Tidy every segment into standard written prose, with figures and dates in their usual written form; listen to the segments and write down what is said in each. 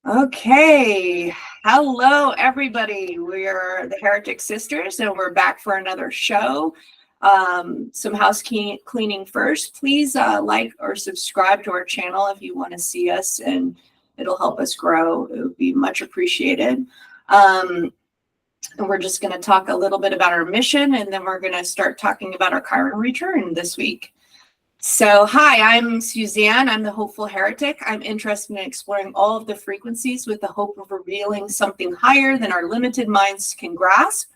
Okay, hello everybody. We're the Heretic Sisters and we're back for another show. Some house cleaning first. Please like or subscribe to our channel if you want to see us, and it'll help us grow. It would be much appreciated. And we're just going to talk a little bit about our mission, and then we're going to start talking about our Chiron Return this week. So, hi, I'm Suzanne. I'm the Hopeful Heretic. I'm interested in exploring all of the frequencies with the hope of revealing something higher than our limited minds can grasp.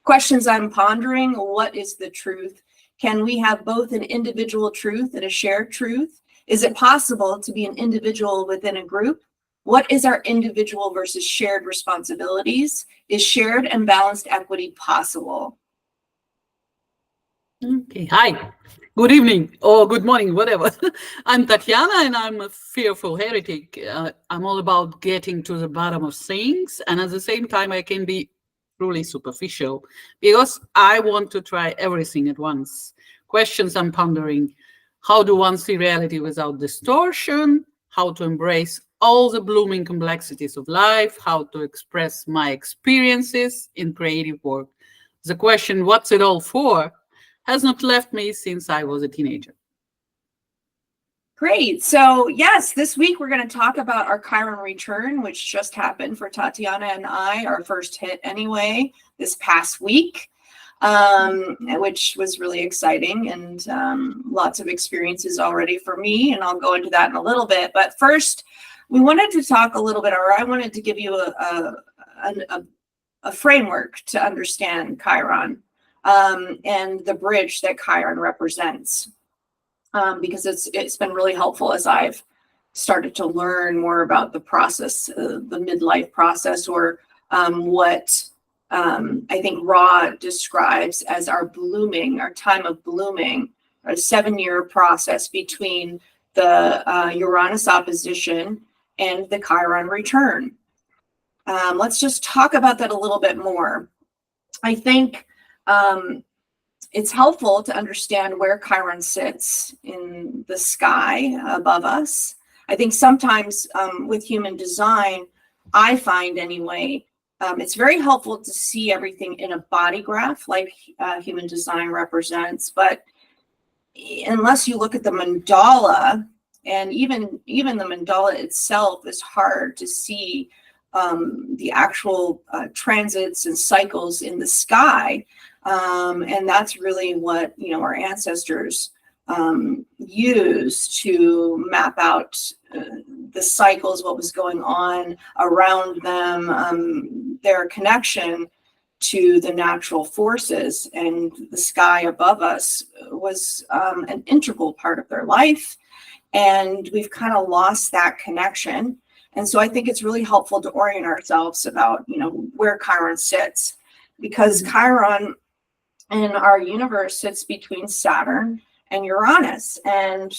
Questions I'm pondering: what is the truth? Can we have both an individual truth and a shared truth? Is it possible to be an individual within a group? What is our individual versus shared responsibilities? Is shared and balanced equity possible? Okay, hi, good evening or good morning, whatever. I'm Tatiana and I'm a fearful heretic. I'm all about getting to the bottom of things, and at the same time, I can be truly superficial because I want to try everything at once. Questions I'm pondering: how do one see reality without distortion? How to embrace all the blooming complexities of life? How to express my experiences in creative work? The question, what's it all for, has not left me since I was a teenager. Great. So yes, this week we're going to talk about our Chiron Return, which just happened for Tatiana and I, our first hit anyway, this past week, which was really exciting, and lots of experiences already for me, and I'll go into that in a little bit. But first, we wanted to talk a little bit, or I wanted to give you a framework to understand Chiron. And the bridge that Chiron represents, because it's been really helpful as I've started to learn more about the process, the midlife process, or what I think Ra describes as our time of blooming, a 7-year process between the Uranus opposition and the Chiron return. Let's just talk about that a little bit more. I think it's helpful to understand where Chiron sits in the sky above us. I think sometimes with human design, I find anyway, it's very helpful to see everything in a body graph like human design represents. But unless you look at the mandala, and even the mandala itself is hard to see the actual transits and cycles in the sky. And that's really what, our ancestors used to map out the cycles, what was going on around them, their connection to the natural forces, and the sky above us was an integral part of their life. And we've kind of lost that connection. And so I think it's really helpful to orient ourselves about, where Chiron sits, because Chiron in our universe sits between Saturn and Uranus. And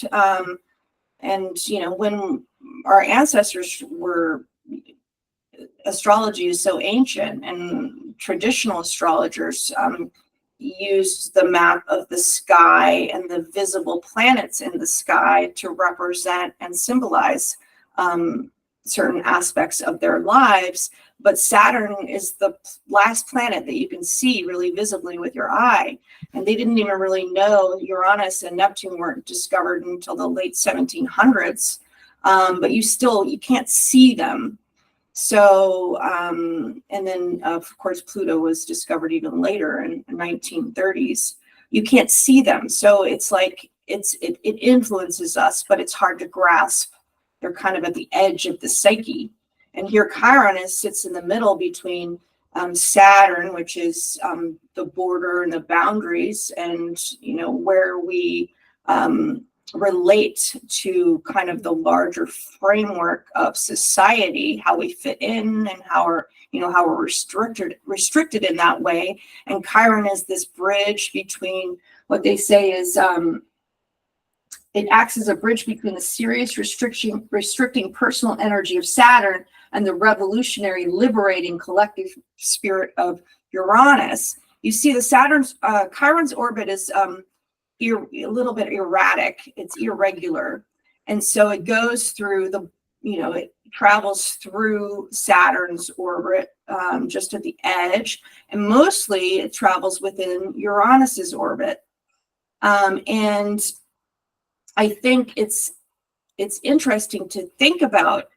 when our ancestors were, astrology is so ancient, and traditional astrologers used the map of the sky and the visible planets in the sky to represent and symbolize certain aspects of their lives. But Saturn is the last planet that you can see really visibly with your eye. And they didn't even really know Uranus and Neptune weren't discovered until the late 1700s. But you can't see them. So, and then of course, Pluto was discovered even later in the 1930s. You can't see them. So it's like, it influences us, but it's hard to grasp. They're kind of at the edge of the psyche. And here Chiron sits in the middle between Saturn, which is the border and the boundaries, and where we relate to kind of the larger framework of society, how we fit in, and how we're restricted in that way. And Chiron is this bridge between what they say is it acts as a bridge between the serious restricting personal energy of Saturn and the revolutionary, liberating collective spirit of Uranus. You see, the Chiron's orbit is a little bit erratic. It's irregular, and so it goes through the travels through Saturn's orbit, just at the edge, and mostly it travels within Uranus's orbit. And I think it's interesting to think about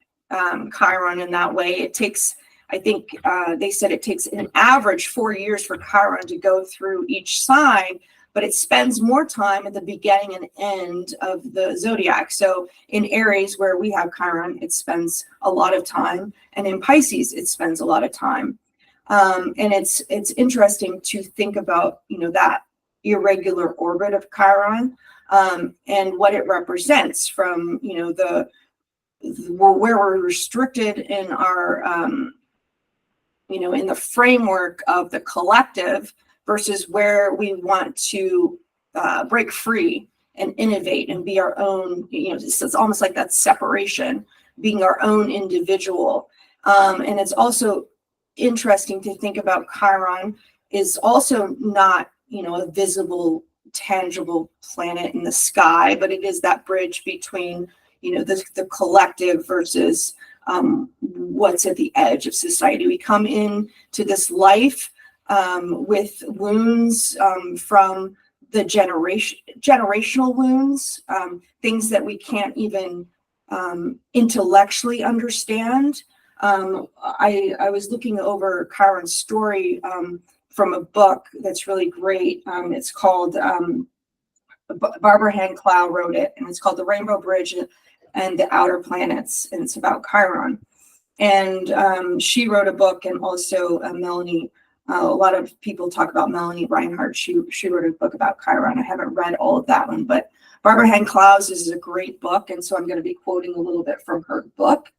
Chiron in that way. It takes, I think they said it takes an average 4 years for Chiron to go through each sign, but it spends more time at the beginning and end of the zodiac. So in Aries, where we have Chiron, it spends a lot of time, and in Pisces, it spends a lot of time. And it's interesting to think about, that irregular orbit of Chiron, and what it represents from, where we're restricted in our, in the framework of the collective, versus where we want to break free and innovate and be our own, it's almost like that separation, being our own individual. And it's also interesting to think about Chiron is also not, a visible, tangible planet in the sky, but it is that bridge between, the collective versus what's at the edge of society. We come into this life with wounds from the generational wounds, things that we can't even intellectually understand. I was looking over Chiron's story from a book that's really great. It's called, Barbara Hand Clow wrote it, and it's called The Rainbow Bridge and the Outer Planets, and it's about Chiron. And she wrote a book, and also Melanie, a lot of people talk about Melanie Reinhardt. She wrote a book about Chiron. I haven't read all of that one, but Barbara Hand Clow's is a great book, and so I'm going to be quoting a little bit from her book.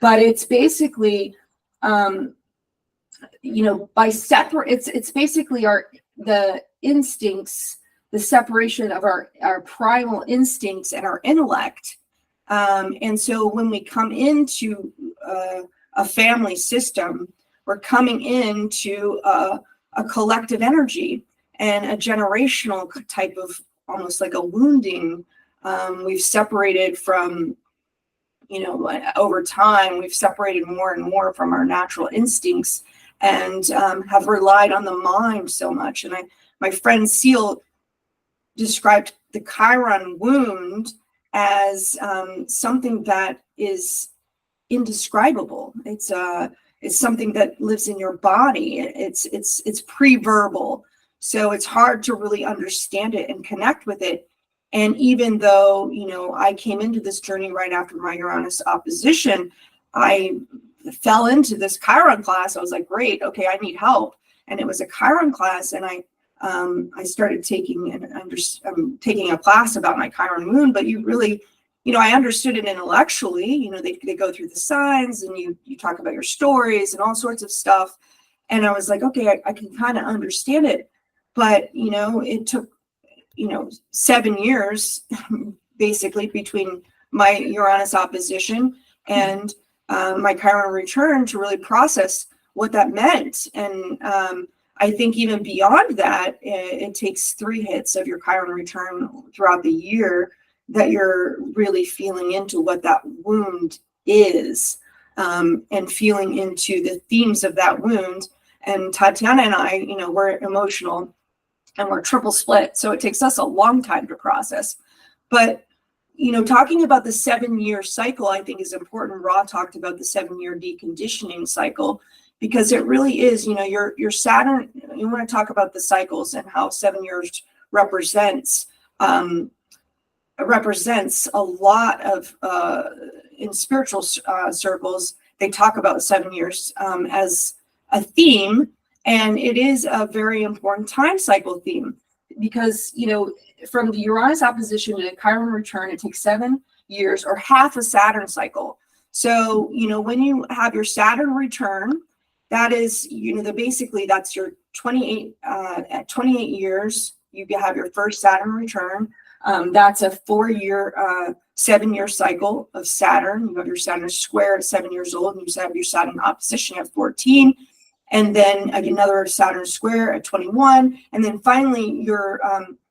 But it's basically, it's basically the instincts, the separation of our primal instincts and our intellect. And so when we come into a family system, we're coming into a collective energy and a generational type of, almost like a wounding. We've separated from, over time, we've separated more and more from our natural instincts, and have relied on the mind so much. And my friend Seal described the Chiron wound as something that is indescribable. It's something that lives in your body. It's pre-verbal, so it's hard to really understand it and connect with it. And even though I came into this journey right after my Uranus opposition, I fell into this Chiron class. I was like, great, okay, I need help. And it was a Chiron class, and I started taking a class about my Chiron moon. But you really, I understood it intellectually. They go through the signs, and you talk about your stories and all sorts of stuff. And I was like, okay, I can kind of understand it. But it took 7 years basically between my Uranus opposition and my Chiron return to really process what that meant. And I think even beyond that, it takes 3 hits of your Chiron return throughout the year that you're really feeling into what that wound is, and feeling into the themes of that wound. And Tatiana and I, we're emotional, and we're triple split, so it takes us a long time to process. But talking about the 7-year cycle, I think, is important. Ra talked about the 7-year deconditioning cycle, because it really is, your Saturn. You want to talk about the cycles and how 7 years represents a lot of, in spiritual circles, they talk about 7 years as a theme. And it is a very important time cycle theme, because, from the Uranus opposition to the Chiron return, it takes 7 years, or half a Saturn cycle. So, when you have your Saturn return, that is, basically that's your 28, at 28 years, you have your first Saturn return. That's a 4-year, 7-year cycle of Saturn. You have your Saturn square at 7 years old, and you have your Saturn opposition at 14. And then another Saturn square at 21, and then finally your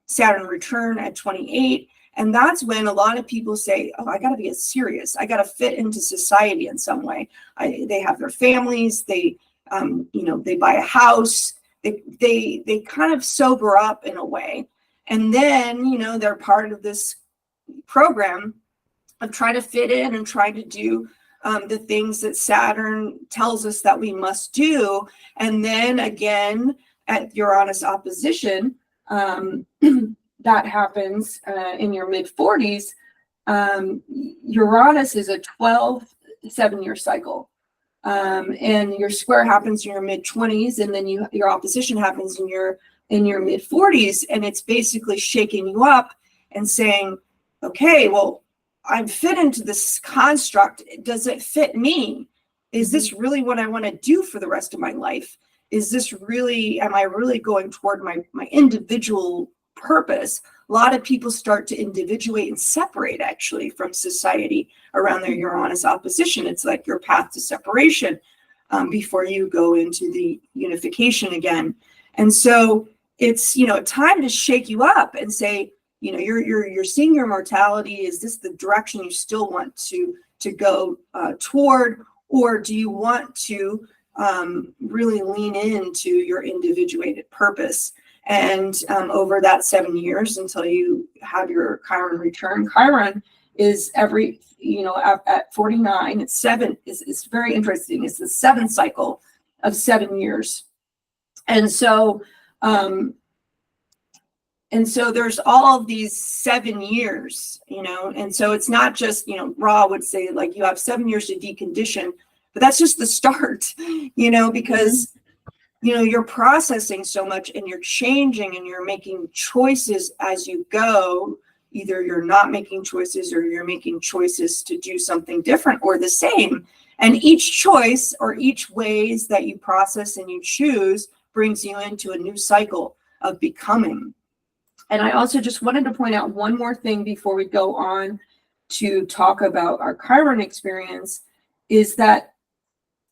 Saturn return at 28, And that's when a lot of people say, oh, I got to be serious. I got to fit into society in some way. They have their families. They, they buy a house. They kind of sober up in a way. And then, they're part of this program of trying to fit in and try to do the things that Saturn tells us that we must do. And then again, at Uranus opposition, that happens in your mid-40s. Uranus is a 7-year cycle. And your square happens in your mid-20s, and then your opposition happens in your mid-40s, and it's basically shaking you up and saying, okay, well, I'm fit into this construct. Does it fit me? Is this really what I want to do for the rest of my life? Am I really going toward my individual purpose? A lot of people start to individuate and separate actually from society around their Uranus opposition. It's like your path to separation before you go into the unification again. And so it's, time to shake you up and say, you're seeing your mortality. Is this the direction you still want to go toward, or do you want to really lean into your individuated purpose? And over that 7 years until you have your Chiron return, Chiron is every, at 49, it's 7. It's very interesting. It's the 7th cycle of 7 years. And so there's all of these 7 years, and so it's not just, Ra would say, like, you have 7 years to decondition, but that's just the start, because, you're processing so much and you're changing and you're making choices as you go. Either you're not making choices or you're making choices to do something different or the same. And each choice or each ways that you process and you choose brings you into a new cycle of becoming. And I also just wanted to point out one more thing before we go on to talk about our Chiron experience, is that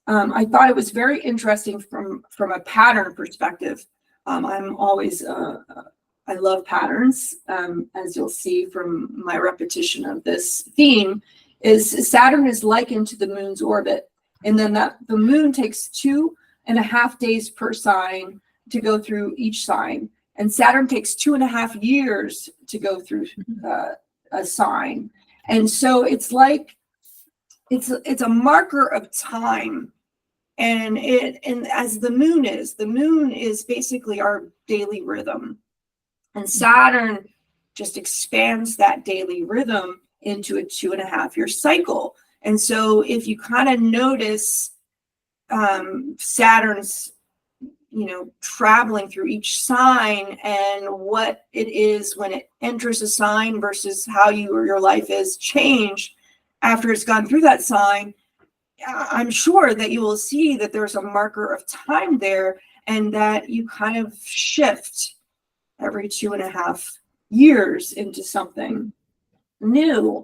I thought it was very interesting from a pattern perspective. I'm always, I love patterns, as you'll see from my repetition of this theme, is Saturn is likened to the moon's orbit. And then the moon takes 2.5 days per sign to go through each sign. And Saturn takes 2.5 years to go through a sign. And so it's like, it's a marker of time. And as the moon is basically our daily rhythm. And Saturn just expands that daily rhythm into a 2.5-year cycle. And so if you kind of notice Saturn's, traveling through each sign and what it is when it enters a sign versus how your life is changed after it's gone through that sign, I'm sure that you will see that there's a marker of time there, and that you kind of shift every 2.5 years into something new.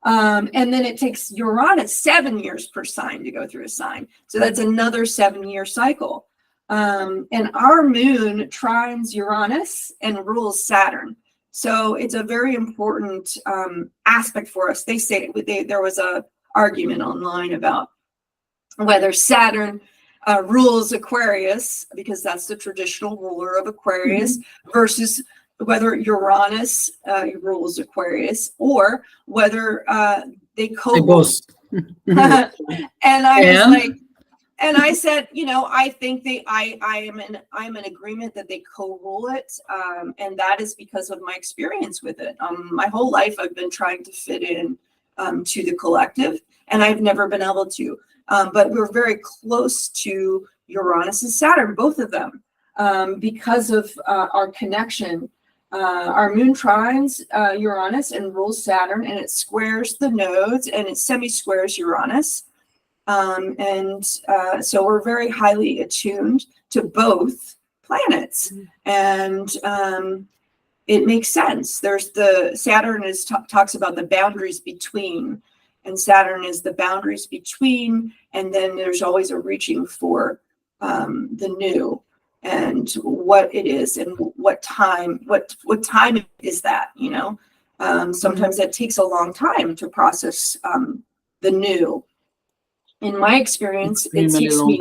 And then it takes Uranus 7 years per sign to go through a sign. So that's another 7-year cycle. And our moon trines Uranus and rules Saturn. So it's a very important aspect for us. They say there was a argument online about whether Saturn rules Aquarius, because that's the traditional ruler of Aquarius, versus whether Uranus rules Aquarius, or whether they co-rule. And I was like, and I said, I think I'm in agreement that they co-rule it, and that is because of my experience with it. My whole life I've been trying to fit in to the collective, and I've never been able to. But we're very close to Uranus and Saturn, both of them, because of our connection. Our moon trines Uranus and rules Saturn, and it squares the nodes, and it semi-squares Uranus. So we're very highly attuned to both planets. And it makes sense. There's Saturn talks about the boundaries between, and Saturn is the boundaries between, and then there's always a reaching for the new and what it is and what time is that, Sometimes that takes a long time to process the new. In my experience, it Extremely takes long. me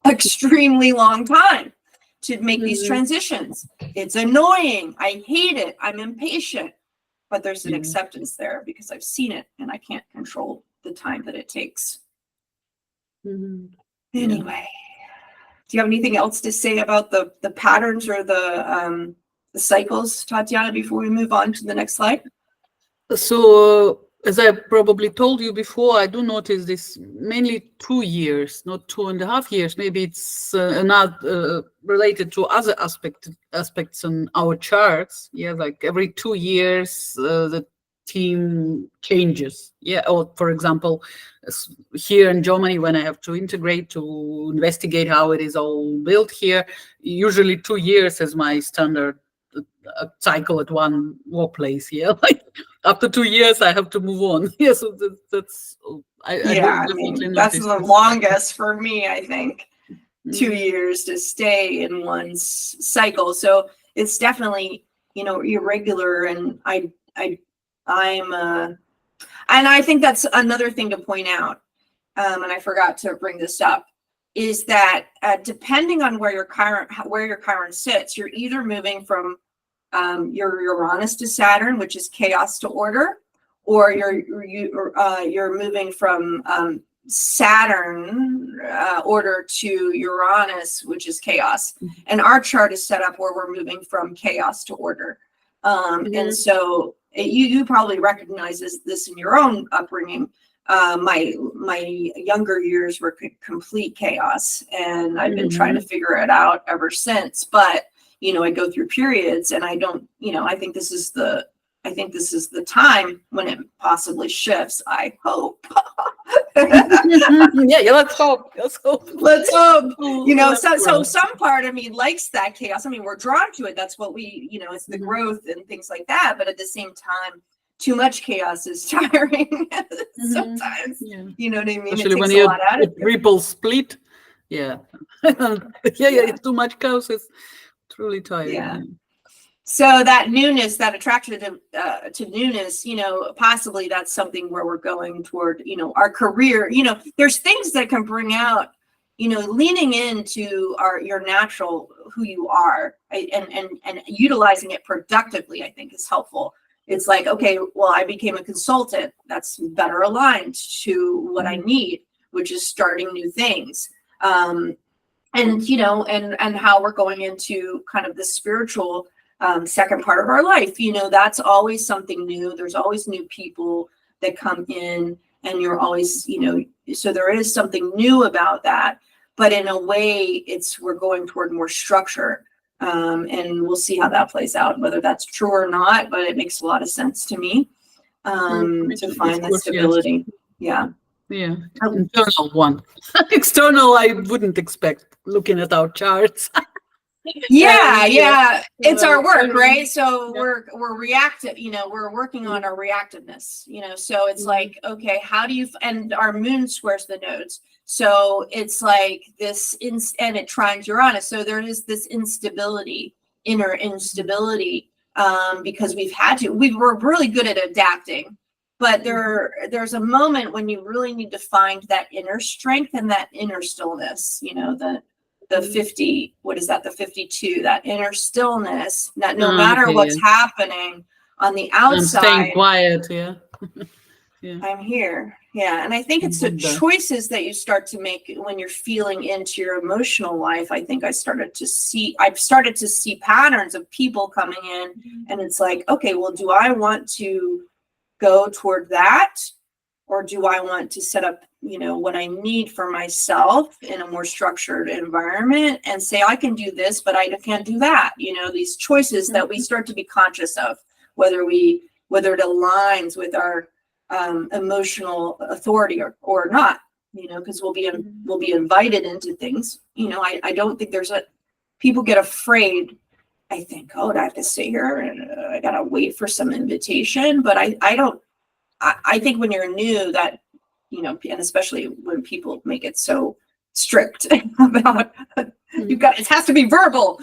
extremely long time to make these transitions. It's annoying. I hate it. I'm impatient. But there's an acceptance there because I've seen it and I can't control the time that it takes. Anyway, do you have anything else to say about the patterns or the cycles, Tatiana, before we move on to the next slide? So, as I probably told you before, I do notice this mainly 2 years, not 2.5 years. Maybe it's not related to other aspects in our charts. Yeah, like every 2 years, the team changes. Yeah, or for example, here in Germany, when I have to integrate to investigate how it is all built here, usually 2 years is my standard cycle at one workplace. Yeah, like after 2 years, I have to move on. Yeah, so that's I mean, that's the longest for me, I think. 2 years to stay in one's cycle. So it's definitely, irregular, and and I think that's another thing to point out. And I forgot to bring this up, is that depending on where your Chiron sits, you're either moving from your Uranus to Saturn, which is chaos to order, or you're moving from Saturn order to Uranus, which is chaos. And our chart is set up where we're moving from chaos to order. And so you probably recognize this in your own upbringing. My younger years were complete chaos, and I've been trying to figure it out ever since. But I go through periods, and I don't. I think this is the time when it possibly shifts. I hope. Yeah, let's hope. Let's hope. So some part of me likes that chaos. I mean, we're drawn to it. That's what we, it's the growth and things like that. But at the same time, too much chaos is tiring sometimes. You know what I mean? Especially it when takes a lot out of you. Ripple split. Yeah. Too much chaos is truly tiring. Yeah. So that newness, that attraction to newness, possibly that's something where we're going toward, our career. There's things that can bring out, leaning into your natural who you are, and utilizing it productively, I think is helpful. It's like, okay, well, I became a consultant. That's better aligned to what I need, which is starting new things. And how we're going into kind of the spiritual second part of our life. That's always something new. There's always new people that come in, and you're always, so there is something new about that. But in a way, we're going toward more structure. And we'll see how that plays out, whether that's true or not, but it makes a lot of sense to me to find that stability. Yeah. Yeah. Internal one. External, I wouldn't expect looking at our charts. Yeah. It's our work, right? So we're reactive, we're working on our reactiveness, so it's like, okay, how do you, and our moon squares the nodes. So it's like this, and it trines Uranus. So there is this instability, inner instability, because we're really good at adapting, but there's a moment when you really need to find that inner strength and that inner stillness, the 50, what is that? The 52, that inner stillness, that no matter what's happening on the outside, I'm staying quiet. Yeah. I'm here. Yeah. And I think it's the choices that you start to make when you're feeling into your emotional life. I think I've started to see patterns of people coming in, and it's like, okay, well, do I want to go toward that? Or do I want to set up, what I need for myself in a more structured environment and say, I can do this, but I can't do that. These choices that we start to be conscious of, whether it aligns with our emotional authority or not, because we'll be invited into things. I don't think people get afraid. I think, oh, I have to sit here and I got to wait for some invitation, but I think when you're new, that, and especially when people make it so strict about it has to be verbal,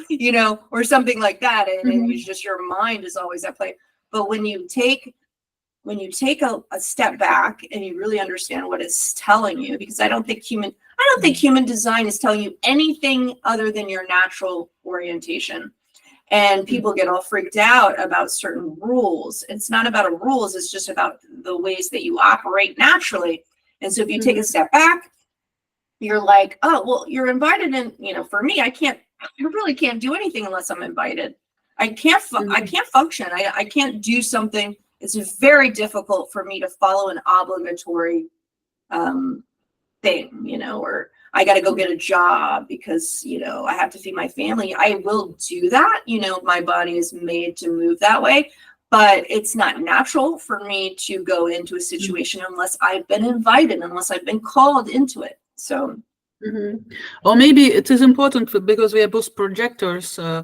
or something like that. And it's just your mind is always at play. But when you take a step back and you really understand what it's telling you, because I don't think human design is telling you anything other than your natural orientation. And people get all freaked out about certain rules. It's not about rules, it's just about the ways that you operate naturally. And so if you take a step back, you're like, oh, well, you're invited in, for me, I really can't do anything unless I'm invited. I can't function. I can't do something. It's very difficult for me to follow an obligatory thing, or I got to go get a job because, I have to feed my family. I will do that. My body is made to move that way, but it's not natural for me to go into a situation unless I've been invited, unless I've been called into it. So. Or maybe it is important because we are both projectors. I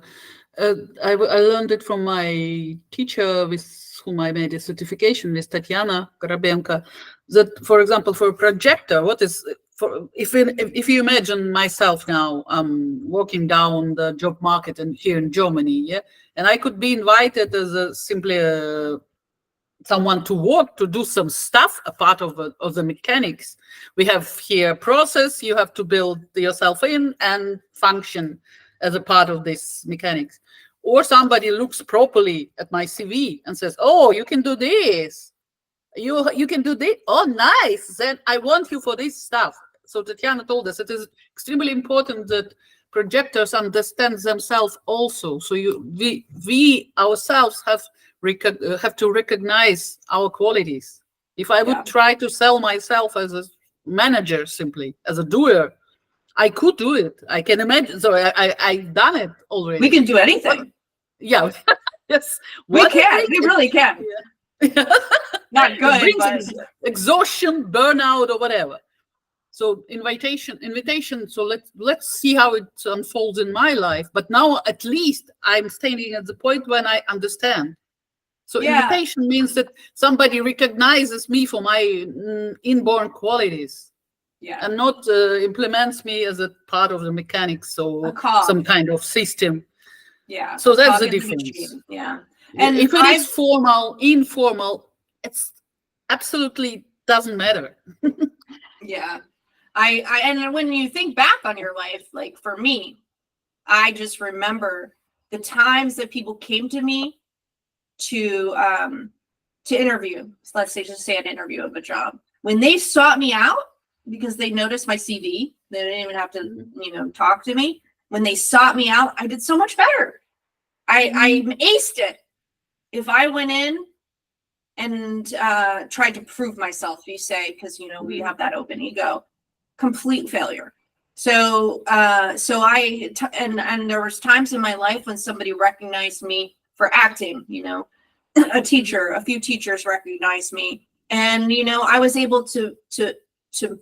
learned it from my teacher with whom I made a certification with Tatiana Garabenko, that, for example, for a projector, if you imagine myself now, walking down the job market here in Germany, and I could be invited as simply someone to work, to do some stuff, a part of the mechanics. We have here process, you have to build yourself in and function as a part of this mechanics. Or somebody looks properly at my CV and says, oh, you can do this. You can do this. Oh, nice. Then I want you for this stuff. So Tatiana told us it is extremely important that projectors understand themselves also. So we ourselves have to recognize our qualities. If I would try to sell myself as a manager, simply as a doer, I could do it. I can imagine. So I've done it already. We can do anything. Yeah. Yes. We can. We really can. Yeah. Not good, but exhaustion, burnout, or whatever. So invitation. So let's see how it unfolds in my life. But now at least I'm standing at the point when I understand. So invitation means that somebody recognizes me for my inborn qualities. And not implements me as a part of the mechanics or some kind of system. Yeah. So that's the difference. Yeah. And if it is formal, informal, it's absolutely doesn't matter. Yeah. And when you think back on your life, like for me, I just remember the times that people came to me to interview. So let's say an interview of a job. When they sought me out, because they noticed my CV, they didn't even have to, talk to me. When they sought me out, I did so much better. I aced it. If I went in and tried to prove myself, you say, because we have that open ego, complete failure. So and there was times in my life when somebody recognized me for acting. A few teachers recognized me, and I was able to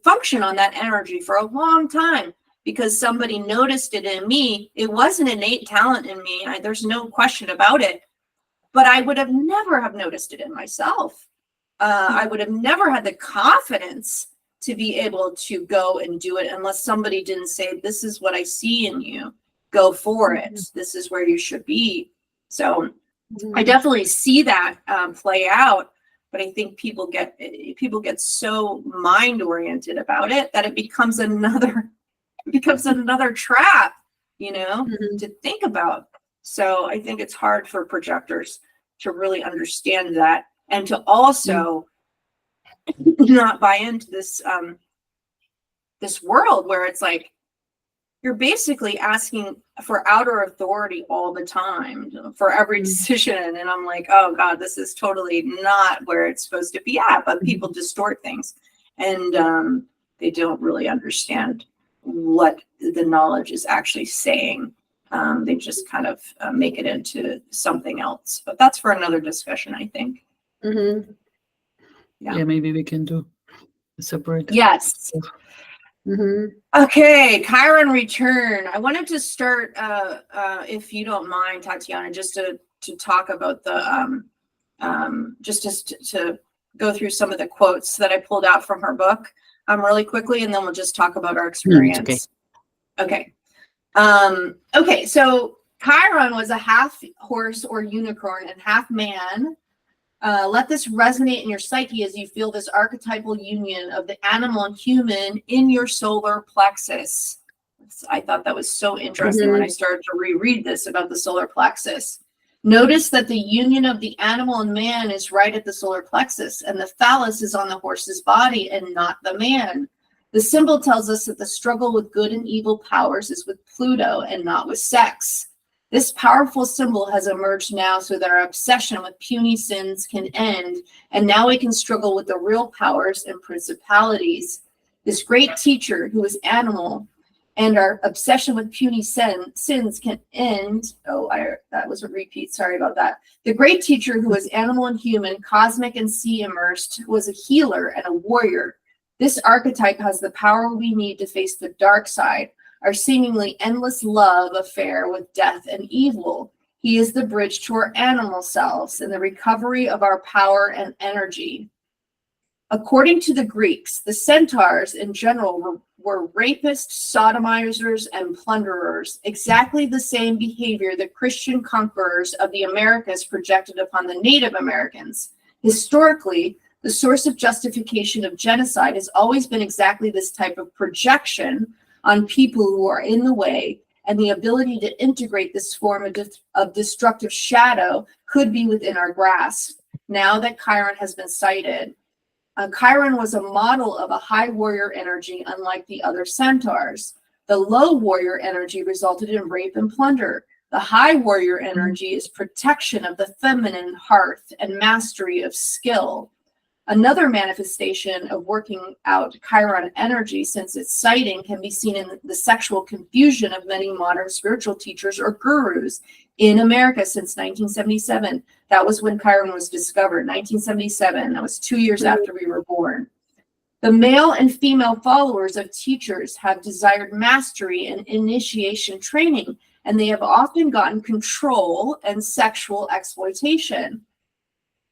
function on that energy for a long time because somebody noticed it in me. It was an innate talent in me. There's no question about it, but I would have never have noticed it in myself. I would have never had the confidence to be able to go and do it unless somebody didn't say, this is what I see in you, go for it. This is where you should be. So I definitely see that play out. But I think people get so mind oriented about it that it becomes another trap, to think about. So I think it's hard for projectors to really understand that and to also not buy into this this world where it's like you're basically asking for outer authority all the time for every decision. And I'm like, oh God, this is totally not where it's supposed to be at. But people distort things and they don't really understand what the knowledge is actually saying. They just kind of make it into something else. But that's for another discussion, I think. Yeah, maybe we can do a separate. Yes. Okay, Chiron Return. I wanted to start, if you don't mind, Tatiana, just to talk about the, to go through some of the quotes that I pulled out from her book really quickly, and then we'll just talk about our experience. Okay. Okay, so Chiron was a half horse or unicorn and half man Let this resonate in your psyche as you feel this archetypal union of the animal and human in your solar plexus. I thought that was so interesting when I started to reread this about the solar plexus. Notice that the union of the animal and man is right at the solar plexus, and the phallus is on the horse's body and not the man. The symbol tells us that the struggle with good and evil powers is with Pluto and not with sex. This powerful symbol has emerged now so that our obsession with puny sins can end, and now we can struggle with the real powers and principalities. This great teacher who is animal and our obsession with puny sins can end. That was a repeat. Sorry about that. The great teacher who is animal and human, cosmic and sea immersed, was a healer and a warrior. This archetype has the power we need to face the dark side, our seemingly endless love affair with death and evil. He is the bridge to our animal selves and the recovery of our power and energy. According to the Greeks, the centaurs in general were rapists, sodomizers, and plunderers, exactly the same behavior the Christian conquerors of the Americas projected upon the Native Americans. Historically, the source of justification of genocide has always been exactly this type of projection on people who are in the way, and the ability to integrate this form of destructive shadow could be within our grasp. Now that Chiron has been sighted, Chiron was a model of a high warrior energy, unlike the other centaurs. The low warrior energy resulted in rape and plunder. The high warrior energy is protection of the feminine hearth and mastery of skill. Another manifestation of working out Chiron energy since its sighting can be seen in the sexual confusion of many modern spiritual teachers or gurus in America since 1977. That was when Chiron was discovered, 1977. That was 2 years after we were born. The male and female followers of teachers have desired mastery and initiation training, and they have often gotten control and sexual exploitation.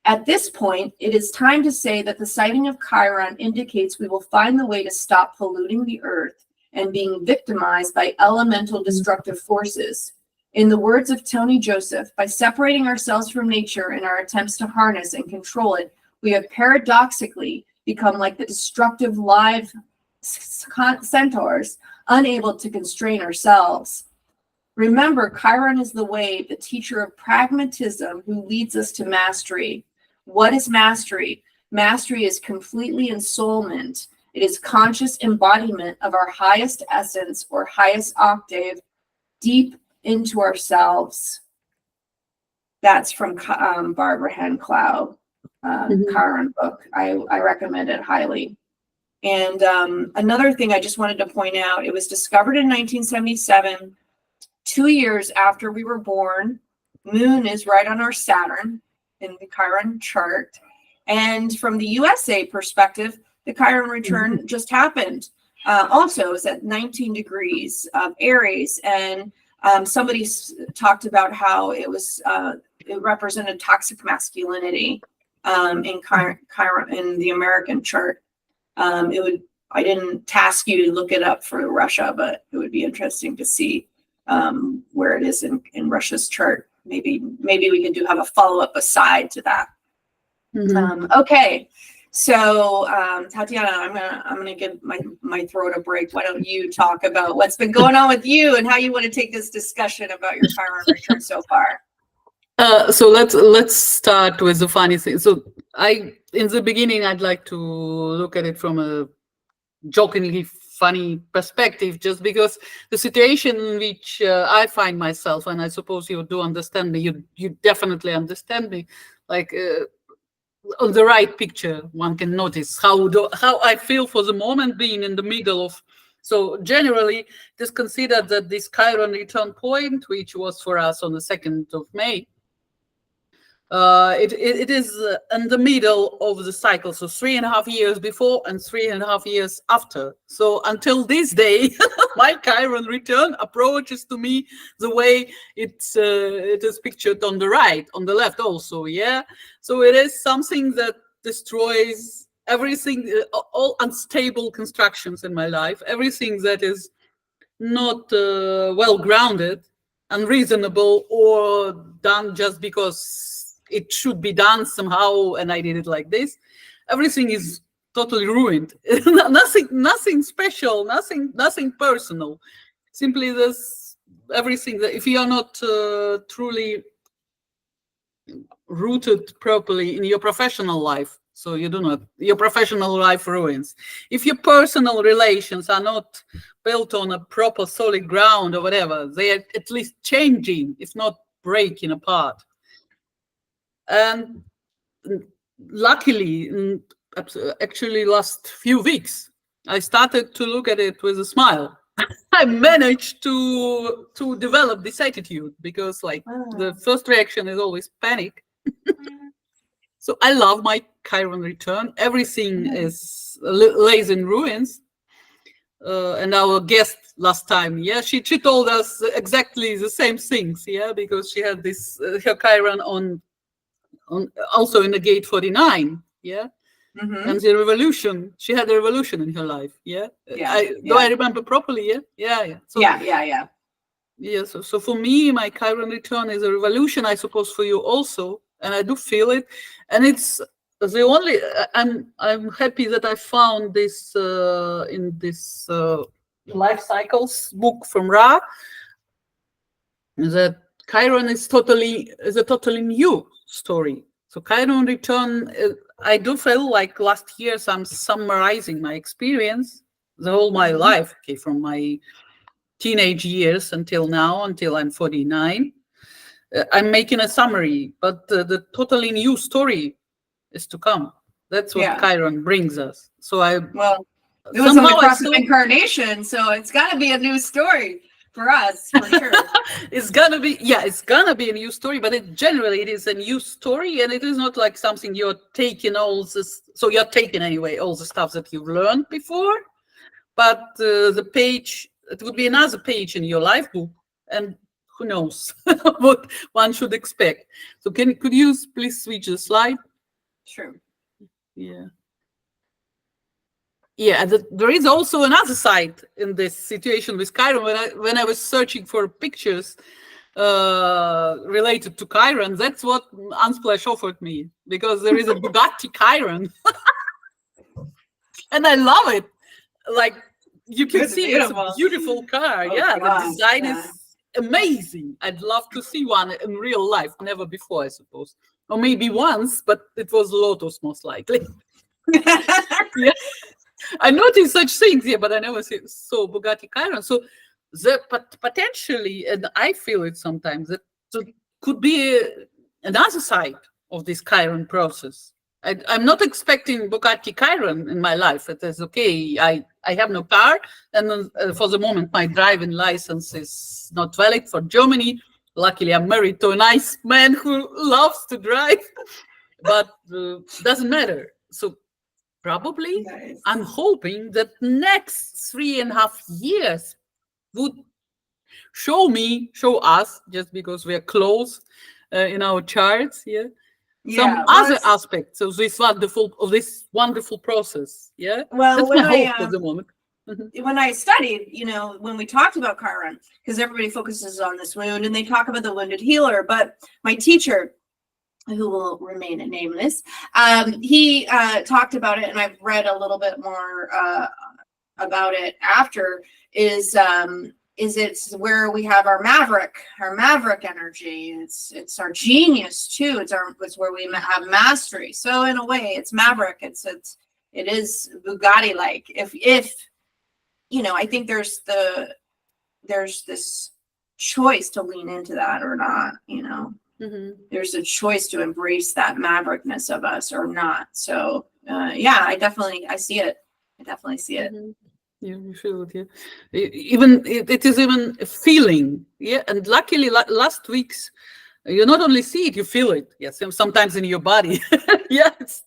At this point, it is time to say that the sighting of Chiron indicates we will find the way to stop polluting the earth and being victimized by elemental destructive forces. In the words of Tony Joseph, by separating ourselves from nature in our attempts to harness and control it, we have paradoxically become like the destructive live centaurs, unable to constrain ourselves. Remember, Chiron is the wave, the teacher of pragmatism who leads us to mastery. What is mastery? Mastery is completely ensoulment. It is conscious embodiment of our highest essence or highest octave deep into ourselves. That's from Barbara Henclau, Chiron book. I recommend it highly. And another thing I just wanted to point out, it was discovered in 1977, 2 years after we were born. Moon is right on our Saturn in the Chiron chart. And from the USA perspective, the Chiron return just happened. Also, it was at 19 degrees of Aries. And somebody talked about how it was it represented toxic masculinity in Chiron in the American chart. I didn't task you to look it up for Russia, but it would be interesting to see where it is in Russia's chart. Maybe we can have a follow-up aside to that. Okay, so Tatiana, I'm gonna give my throat a break. Why don't you talk about what's been going on with you and how you want to take this discussion about your Chiron return so far? So let's start with the funny thing. So in the beginning, I'd like to look at it from a jokingly funny perspective, just because the situation in which I find myself, and I suppose you do understand me, you definitely understand me, like on the right picture, one can notice how I feel for the moment being in the middle of. So generally, it is considered that this Chiron return point, which was for us on the 2nd of May, it is in the middle of the cycle, so 3.5 years before and 3.5 years after. So until this day, my Chiron return approaches to me the way it is pictured on the right, on the left also, yeah? So it is something that destroys everything, all unstable constructions in my life, everything that is not well-grounded, unreasonable, or done just because it should be done somehow, and I did it like this. Everything is totally ruined. Nothing special, nothing personal. Simply this everything that if you are not truly rooted properly in your professional life, so you do not, your professional life ruins. If your personal relations are not built on a proper solid ground or whatever, they are at least changing, if not breaking apart. And luckily, actually last few weeks, I started to look at it with a smile. I managed to develop this attitude, because like the first reaction is always panic. So I love my Chiron return. Everything is lays in ruins. And our guest last time, she told us exactly the same things, because she had this her Chiron on also in the gate 49, and the revolution. She had a revolution in her life, Do I remember properly? So, yeah. So for me, my Chiron return is a revolution, I suppose for you also, and I do feel it. And it's the only. I'm happy that I found this in this life cycles book from Ra. That Chiron is a totally new story. So Chiron return, I do feel like last year I'm summarizing my experience, the whole my life, from my teenage years until now, until I'm 49. I'm making a summary, but the totally new story is to come. That's what Chiron brings us. So it was on the cross of incarnation, so it's got to be a new story for us, for sure. It's gonna be a new story, but it is a new story, and it is not like something you're taking all this. So you're taking anyway all the stuff that you've learned before, but the page, it would be another page in your life book, and who knows what one should expect. So could you please switch the slide? Sure. There is also another side in this situation with Chiron. When I was searching for pictures related to Chiron, that's what Unsplash offered me, because there is a Bugatti Chiron, and I love it. Like you can see, it's a beautiful car. The design is amazing. I'd love to see one in real life. Never before, I suppose, or maybe once, but it was Lotus most likely. I noticed such things, but I never saw Bugatti Chiron. So potentially, and I feel it sometimes, that could be another side of this Chiron process. I'm not expecting Bugatti Chiron in my life. It is okay. I have no car, and for the moment, my driving license is not valid for Germany. Luckily, I'm married to a nice man who loves to drive, but doesn't matter. So probably, I'm hoping that next 3.5 years would show us, just because we are close in our charts, some other aspects of this wonderful process. Well, that's my hope at the moment. When I studied, when we talked about Chiron, because everybody focuses on this wound and they talk about the wounded healer, but my teacher, who will remain nameless, he talked about it, and I've read a little bit more about it after, is it's where we have our maverick energy. It's our genius too. It's where we have mastery. So in a way, it's maverick. It is Bugatti like. If I think there's this choice to lean into that or not. There's a choice to embrace that maverickness of us or not. So I see it. I definitely see it. You feel it, Even it is even a feeling, And luckily, last week's, you not only see it, you feel it. Yes, sometimes in your body. It's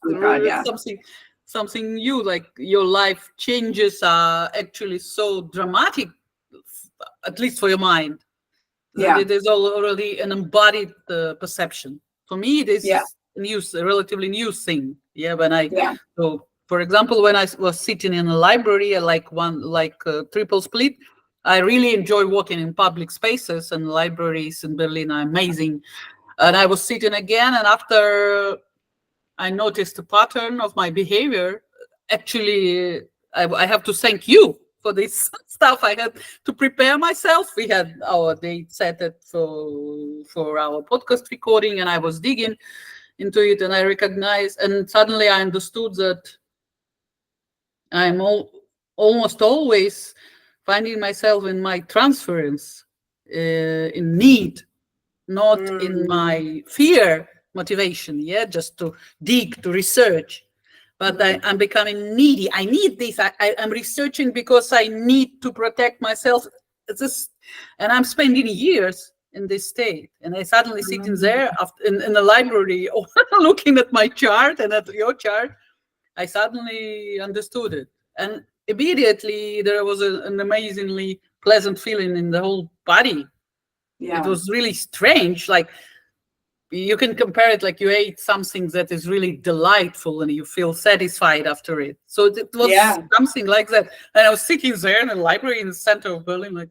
something new. Like your life changes are actually so dramatic, at least for your mind. It is already an embodied perception. For me, it is a relatively new thing. So, for example, when I was sitting in a library, like triple split, I really enjoy walking in public spaces, and libraries in Berlin are amazing. And I was sitting again, and after I noticed a pattern of my behavior. Actually, I have to thank you for this stuff. I had to prepare myself. We had our date set it for our podcast recording, and I was digging into it, and I recognized, and suddenly I understood that I'm almost always finding myself in my transference, in need, not in my fear motivation, just to dig, to research. But I'm becoming needy. I need this. I'm researching because I need to protect myself. And I'm spending years in this state. And I suddenly sitting there in the library looking at my chart and at your chart, I suddenly understood it. And immediately there was an amazingly pleasant feeling in the whole body. It was really strange. Like, you can compare it like you ate something that is really delightful and you feel satisfied after it. So it was something like that. And I was sitting there in a library in the center of Berlin, like,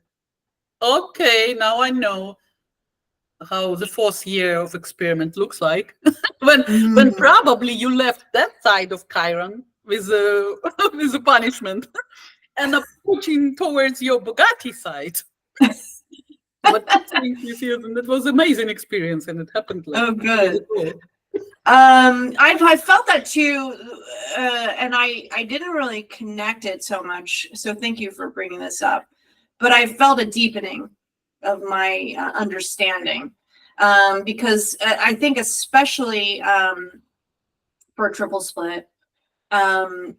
okay, now I know how the 4th year of experiment looks like. when probably you left that side of Chiron with a punishment and are pushing towards your Bugatti side. But and it was an amazing experience, and it happened. Like, good. I felt that too, and I didn't really connect it so much. So thank you for bringing this up. But I felt a deepening of my understanding, because I think especially for a triple split, you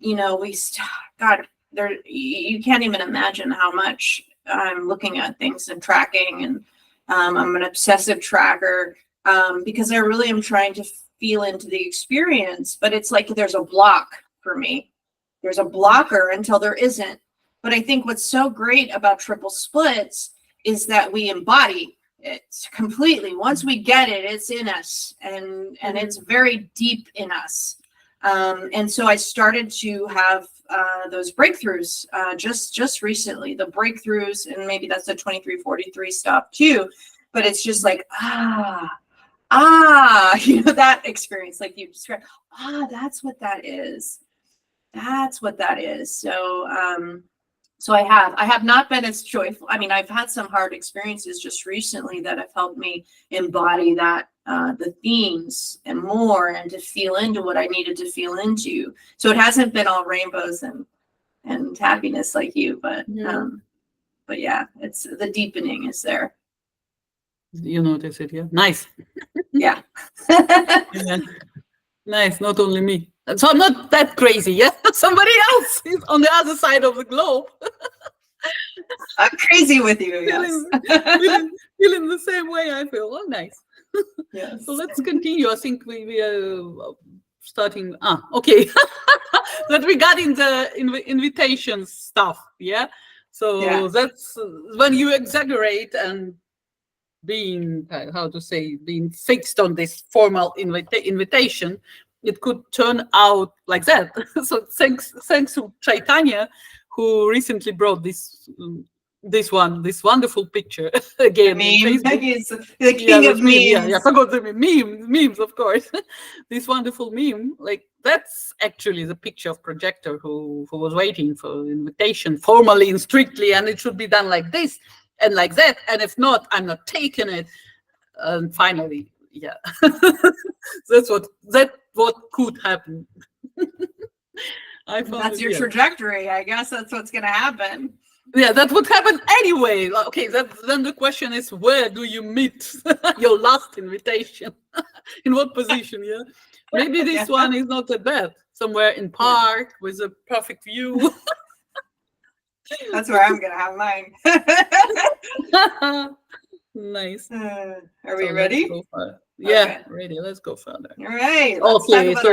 can't even imagine how much I'm looking at things and tracking, and I'm an obsessive tracker, because I really am trying to feel into the experience, but it's like there's a block for me. There's a blocker until there isn't. But I think what's so great about triple splits is that we embody it completely. Once we get it, it's in us, and it's very deep in us. And so I started to have those breakthroughs just recently, the breakthroughs, and maybe that's the 2343 stuff too, but it's just like, that experience like you described, that's what that is. That's what that is. So I have not been as joyful. I mean, I've had some hard experiences just recently that have helped me embody that, the themes and more, and to feel into what I needed to feel into. So it hasn't been all rainbows and happiness like you, but yeah, it's the deepening is there. You notice it, yeah? Nice. Yeah. Yeah. Nice, not only me. So I'm not that crazy, yeah? Somebody else is on the other side of the globe. I'm crazy with you, yes. Feeling the same way I feel. Oh, nice. Yes. So let's continue. I think we are starting. Okay. That we got in the invitation stuff, yeah? So that's when you exaggerate and being fixed on this formal invitation, it could turn out like that. So thanks to Chaitanya, who recently brought this wonderful picture again. He's the king of memes. I forgot the memes, of course. This wonderful meme, like that's actually the picture of projector who was waiting for invitation formally and strictly, and it should be done like this and like that, and if not, I'm not taking it. And finally, that's what could happen. That's your trajectory. I guess that's what's going to happen. Yeah, that would happen anyway. Okay, then the question is, where do you meet your last invitation? In what position? Yeah, maybe this one is not that bad. Somewhere in park with a perfect view. That's where I'm gonna have mine. Nice. Are we ready? Yeah, ready. Let's go further. All right. Okay, so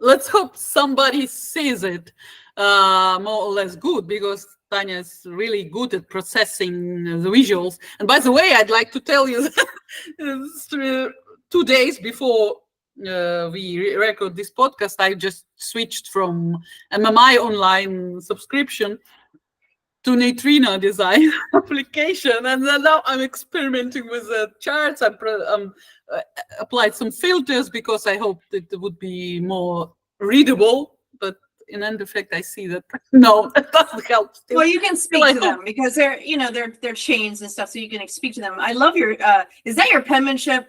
let's hope somebody sees it more or less good, because Tanya is really good at processing the visuals. And by the way, I'd like to tell you 2 days before we record this podcast, I just switched from MMI online subscription to neutrino design application, and then now I'm experimenting with the charts. I'm applied some filters because I hoped it would be more readable, but in end effect I see that no, it doesn't help still. Well, you can speak I to hope- them because they're, you know, they're chains and stuff, so you can speak to them. I love your is that your penmanship?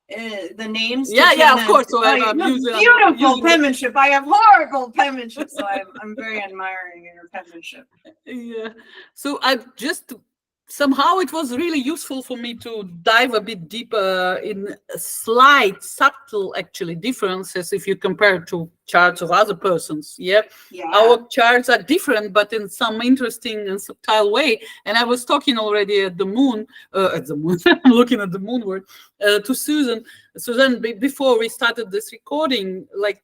The names? Yeah, Tatiana? of course. So Oh, I'm using beautiful using penmanship. I have horrible penmanship, so I'm very admiring your penmanship. Yeah. So I just somehow it was really useful for me to dive a bit deeper in slight, subtle actually differences if you compare to charts of other persons. Yeah. Yeah. Our charts are different, but in some interesting and subtle way. And I was talking already at the moon, I'm looking at the moon word, to Susan. Susan, before we started this recording, like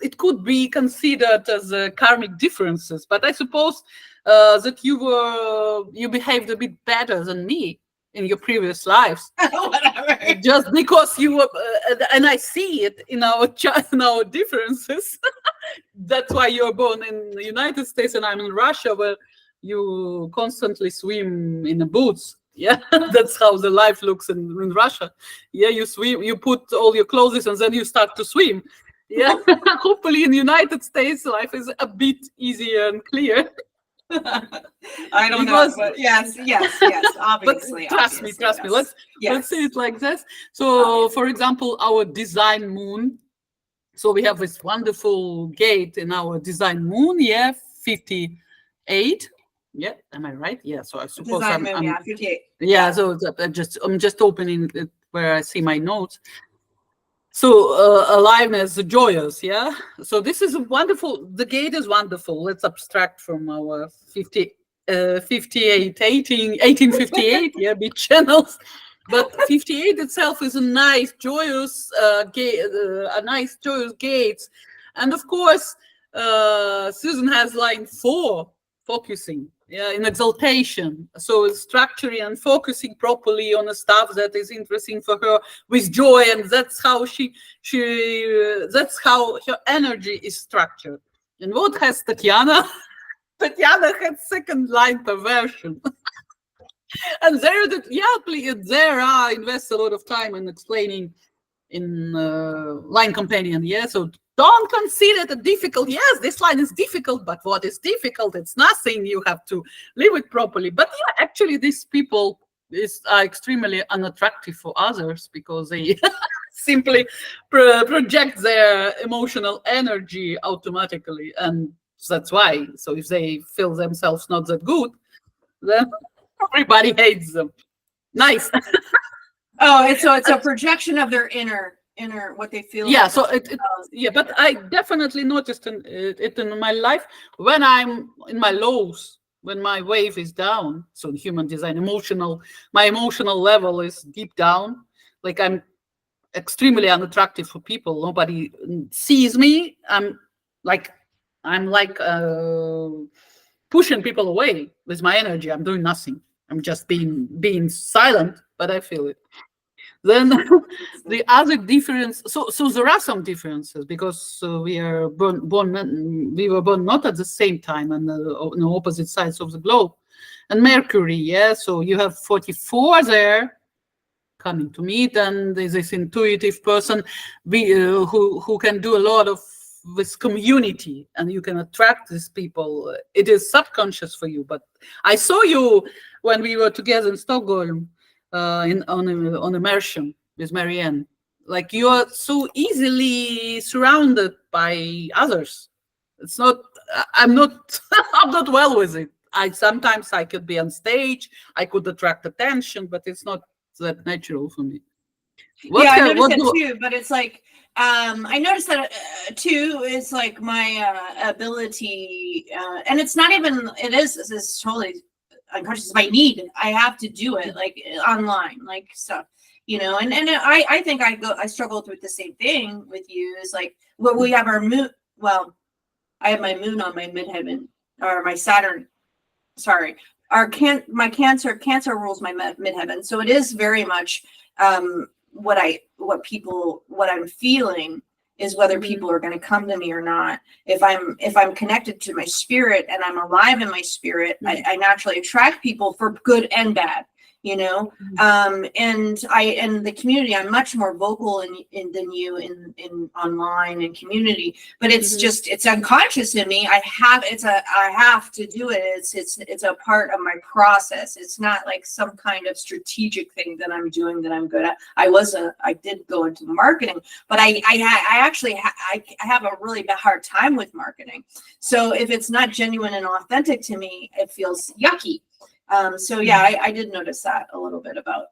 it could be considered as karmic differences, but I suppose that you behaved a bit better than me in your previous lives. Whatever. Just because you were, and I see it in our in our differences. That's why you're born in the United States and I'm in Russia, where you constantly swim in the boots. Yeah, that's how the life looks in Russia. Yeah, you swim, you put all your clothes and then you start to swim. Yeah, hopefully in the United States, life is a bit easier and clear. I don't know, but yes, obviously. But trust me. Let's say it like this. So, for example, our design moon. So we have this wonderful gate in our design moon. Yeah, 58. Yeah, am I right? Yeah. So I suppose Design moon, yeah, 58. Yeah. So I'm just opening it where I see my notes. So aliveness, joyous, yeah. So this is wonderful. The gate is wonderful. Let's abstract from our 1858, yeah, big channels. But 58 itself is a nice, joyous gate, a nice, joyous gates. And of course, Susan has line 4, focusing. Yeah, in exaltation. So structuring and focusing properly on the stuff that is interesting for her with joy, and that's how that's how her energy is structured. And what has Tatiana? Tatiana had second line perversion. And there I invest a lot of time in explaining in line companion. Yeah, so don't consider it difficult. Yes, this line is difficult, but what is difficult? It's nothing. You have to live it properly. But yeah, actually, these people are extremely unattractive for others because they simply project their emotional energy automatically, and that's why. So if they feel themselves not that good, then everybody hates them. Nice. Oh, it's a projection of their inner what they feel. Yeah, so but I definitely noticed it in my life when I'm in my lows, when my wave is down. So in human design, my emotional level is deep down. Like I'm extremely unattractive for people. Nobody sees me. I'm like pushing people away with my energy. I'm doing nothing. I'm just being silent, but I feel it. Then the other difference, so there are some differences because we were born not at the same time and on the opposite sides of the globe. And Mercury, yeah, so you have 44 there coming to meet, and there's this intuitive person who can do a lot of this community, and you can attract these people. It is subconscious for you, but I saw you when we were together in Stockholm. On immersion with Marianne, like you are so easily surrounded by others. It's not. I'm not. I'm not well with it. Sometimes I could be on stage. I could attract attention, but it's not that natural for me. I noticed that too. But it's like I noticed that too is like my ability, and it's not even. It's totally unconscious. By need, I have to do it like online, like stuff, and I think I struggled with the same thing with you. Is like we have our moon. Well, I have my moon on my midheaven, or my Saturn. Sorry, my Cancer rules my midheaven, so it is very much what I'm feeling is whether people are going to come to me or not. If I'm connected to my spirit and I'm alive in my spirit, I naturally attract people for good and bad, you know. And in the community, I'm much more vocal than you in online and community, but it's just, it's unconscious in me. I have to do it. It's a part of my process. It's not like some kind of strategic thing that I'm doing that I'm good at. I did go into marketing, but I have a really hard time with marketing. So if it's not genuine and authentic to me, it feels yucky. So yeah, I did notice that a little bit about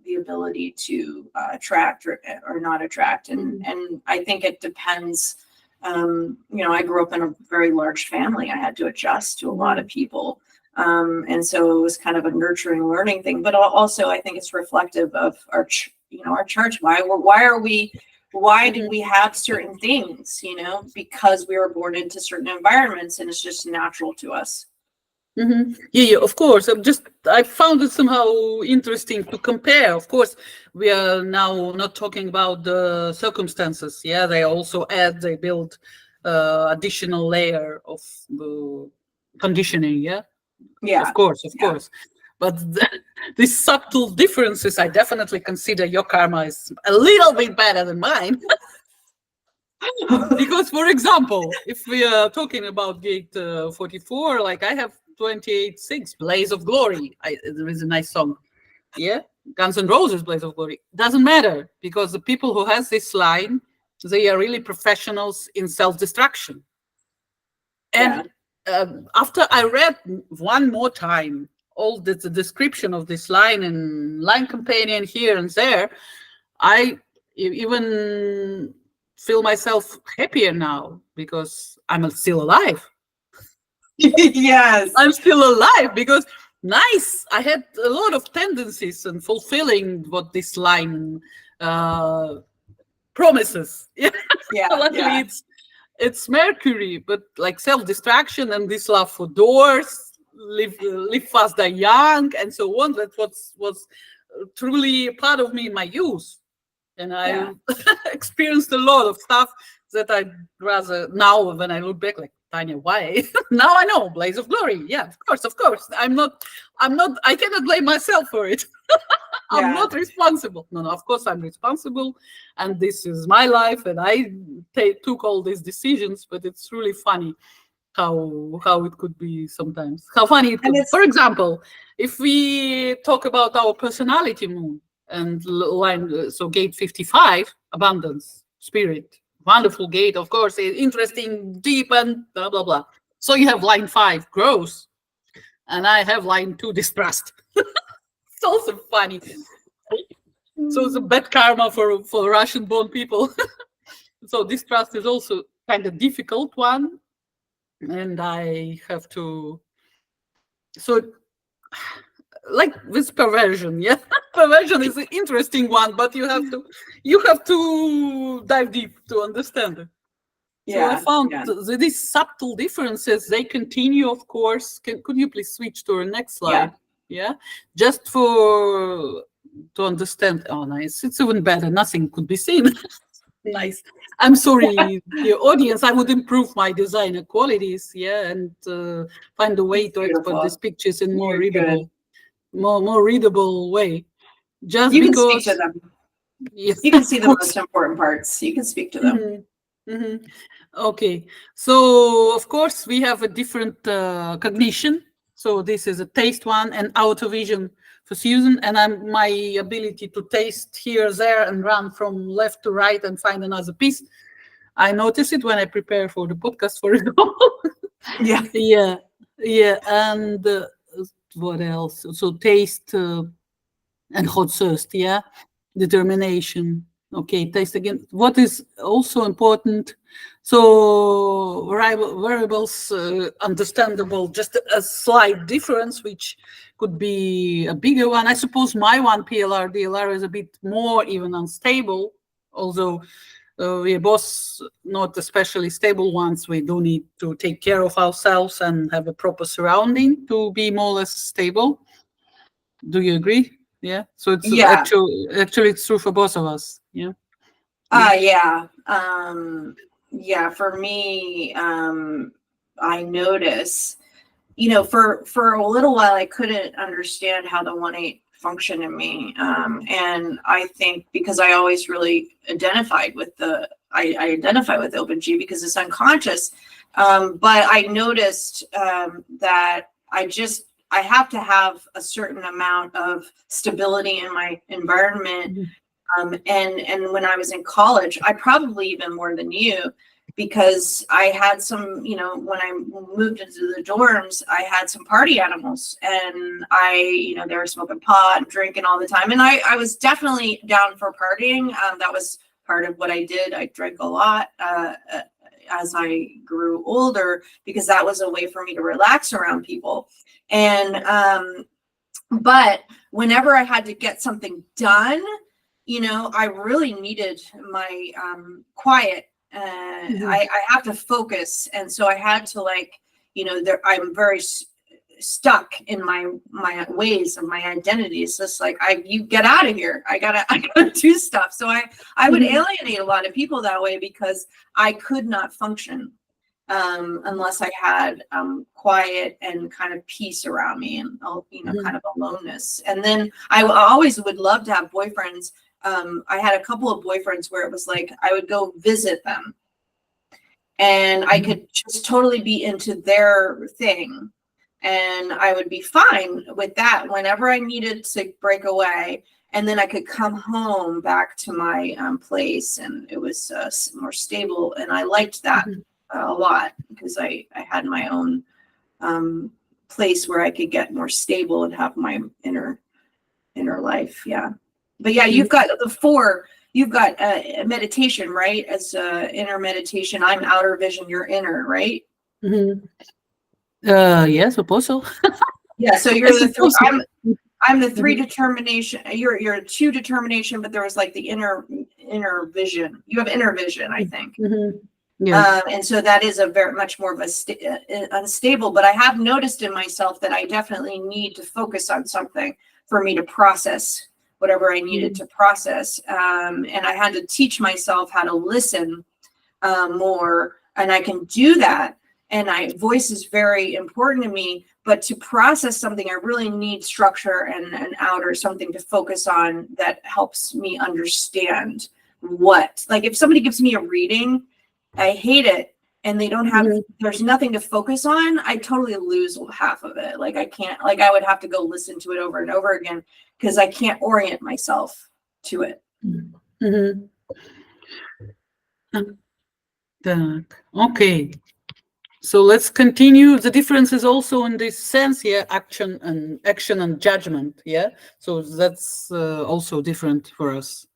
the ability to attract or not attract, and I think it depends. You know, I grew up in a very large family. I had to adjust to a lot of people, and so it was kind of a nurturing, learning thing. But also, I think it's reflective of our church. Why did we have certain things? You know, because we were born into certain environments, and it's just natural to us. Yeah, of course. I found it somehow interesting to compare. Of course, we are now not talking about the circumstances. Yeah, they also they build additional layer of conditioning. Yeah, of course. But these subtle differences, I definitely consider your karma is a little bit better than mine. Because, for example, if we are talking about gate 44, like I have 28/6, Blaze of Glory. There is a nice song. Yeah, Guns N' Roses, Blaze of Glory. Doesn't matter, because the people who has this line, they are really professionals in self-destruction. And after I read one more time all the description of this line and line companion here and there, I even feel myself happier now because I'm still alive. Yes, I'm still alive because nice. I had a lot of tendencies in fulfilling what this line promises. Luckily, it's Mercury, but like self-distraction and this love for doors, live fast, die young, and so on. That was truly part of me in my youth, and I experienced a lot of stuff that I'd rather now when I look back, like, Tanya, why? Now I know, Blaze of Glory. Yeah, of course. I'm not, I cannot blame myself for it. I'm not responsible. No, of course I'm responsible. And this is my life. And I took all these decisions, but it's really funny how it could be sometimes. How funny it could be. For example, if we talk about our personality moon and line, so gate 55, abundance, spirit, wonderful gate, of course, interesting, deep, and blah, blah, blah. So you have line 5, growth, and I have line 2, distrust. It's also funny. So it's a bad karma for Russian-born people. So distrust is also kind of difficult one, and I have to. So, like with perversion, yeah, perversion is an interesting one, but you have to dive deep to understand it. So I found these subtle differences, they continue, of course. Could you please switch to our next slide? Yeah. Just to understand. Oh, nice. It's even better. Nothing could be seen. Nice. I'm sorry, the audience. I would improve my designer qualities, and find a way to export these pictures in more readable, more readable way. Just you because can speak to them. You can see the most important parts. You can speak to them. Okay, so of course we have a different cognition. So this is a taste one and outer vision for Susan, and my ability to taste here, there, and run from left to right and find another piece. I notice it when I prepare for the podcast, for example. And what else? So taste and hot thirst, determination. Okay, taste again. What is also important? So variables, understandable, just a slight difference, which could be a bigger one. I suppose my one, PLR, DLR, is a bit more even unstable, although we are both not especially stable ones. We do need to take care of ourselves and have a proper surrounding to be more or less stable. Do you agree? Yeah. So it's actually it's true for both of us. Yeah. Yeah. Yeah, for me, I notice, for a little while I couldn't understand how the 1/8 functioned in me. And I think because I always really identified with I identify with open G because it's unconscious. But I noticed that I have to have a certain amount of stability in my environment. And when I was in college, I probably even more than you, because I had some, when I moved into the dorms, I had some party animals, and they were smoking pot and drinking all the time. And I was definitely down for partying. That was part of what I did. I drank a lot as I grew older, because that was a way for me to relax around people. And, but whenever I had to get something done, I really needed my quiet. I have to focus, and so I had to I'm very stuck in my ways of my identity. It's just like, you get out of here. I gotta do stuff. So I would alienate a lot of people that way, because I could not function unless I had quiet and kind of peace around me, and kind of aloneness. And then I always would love to have boyfriends. I had a couple of boyfriends where it was like I would go visit them, and I could just totally be into their thing, and I would be fine with that whenever I needed to break away. And then I could come home back to my place, and it was more stable. And I liked that a lot, because I had my own place where I could get more stable and have my inner life. Yeah. But yeah, you've got the 4. You've got meditation, right? As inner meditation. I'm outer vision, you're inner, right? Yeah, suppose so. Yeah, so you're the 3. I'm the 3 determination. You're a 2 determination, but there was like the inner vision. You have inner vision, I think. Yeah. And so that is a very much more of a unstable. But I have noticed in myself that I definitely need to focus on something for me to process whatever I needed to process. And I had to teach myself how to listen more, and I can do that. And voice is very important to me, but to process something, I really need structure and an outer something to focus on that helps me understand what. Like if somebody gives me a reading, I hate it, and they don't have, there's nothing to focus on, I totally lose half of it. Like I can't, like I would have to go listen to it over and over again, because I can't orient myself to it. Okay. So let's continue. The difference is also in this sense here, action and judgment. Yeah. So that's also different for us.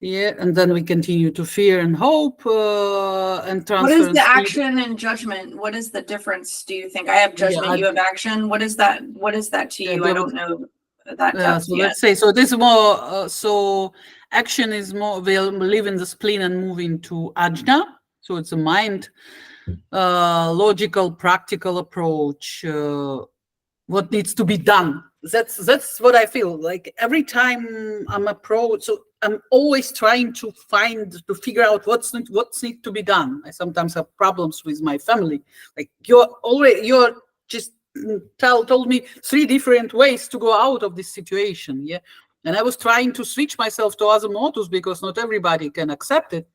Yeah, and then we continue to fear and hope and transfer. What is the action and judgment? What is the difference, do you think? I have judgment, you have action. What is that? What is that to you? I don't know that depth so yet. let's say, so this is more, so action is more, we'll live in the spleen and move into ajna. So it's a mind, logical, practical approach, what needs to be done. That's what I feel like every time I'm approached. So I'm always trying to figure out what's need to be done. I sometimes have problems with my family. Like you're just told me 3 different ways to go out of this situation. Yeah. And I was trying to switch myself to other models, because not everybody can accept it.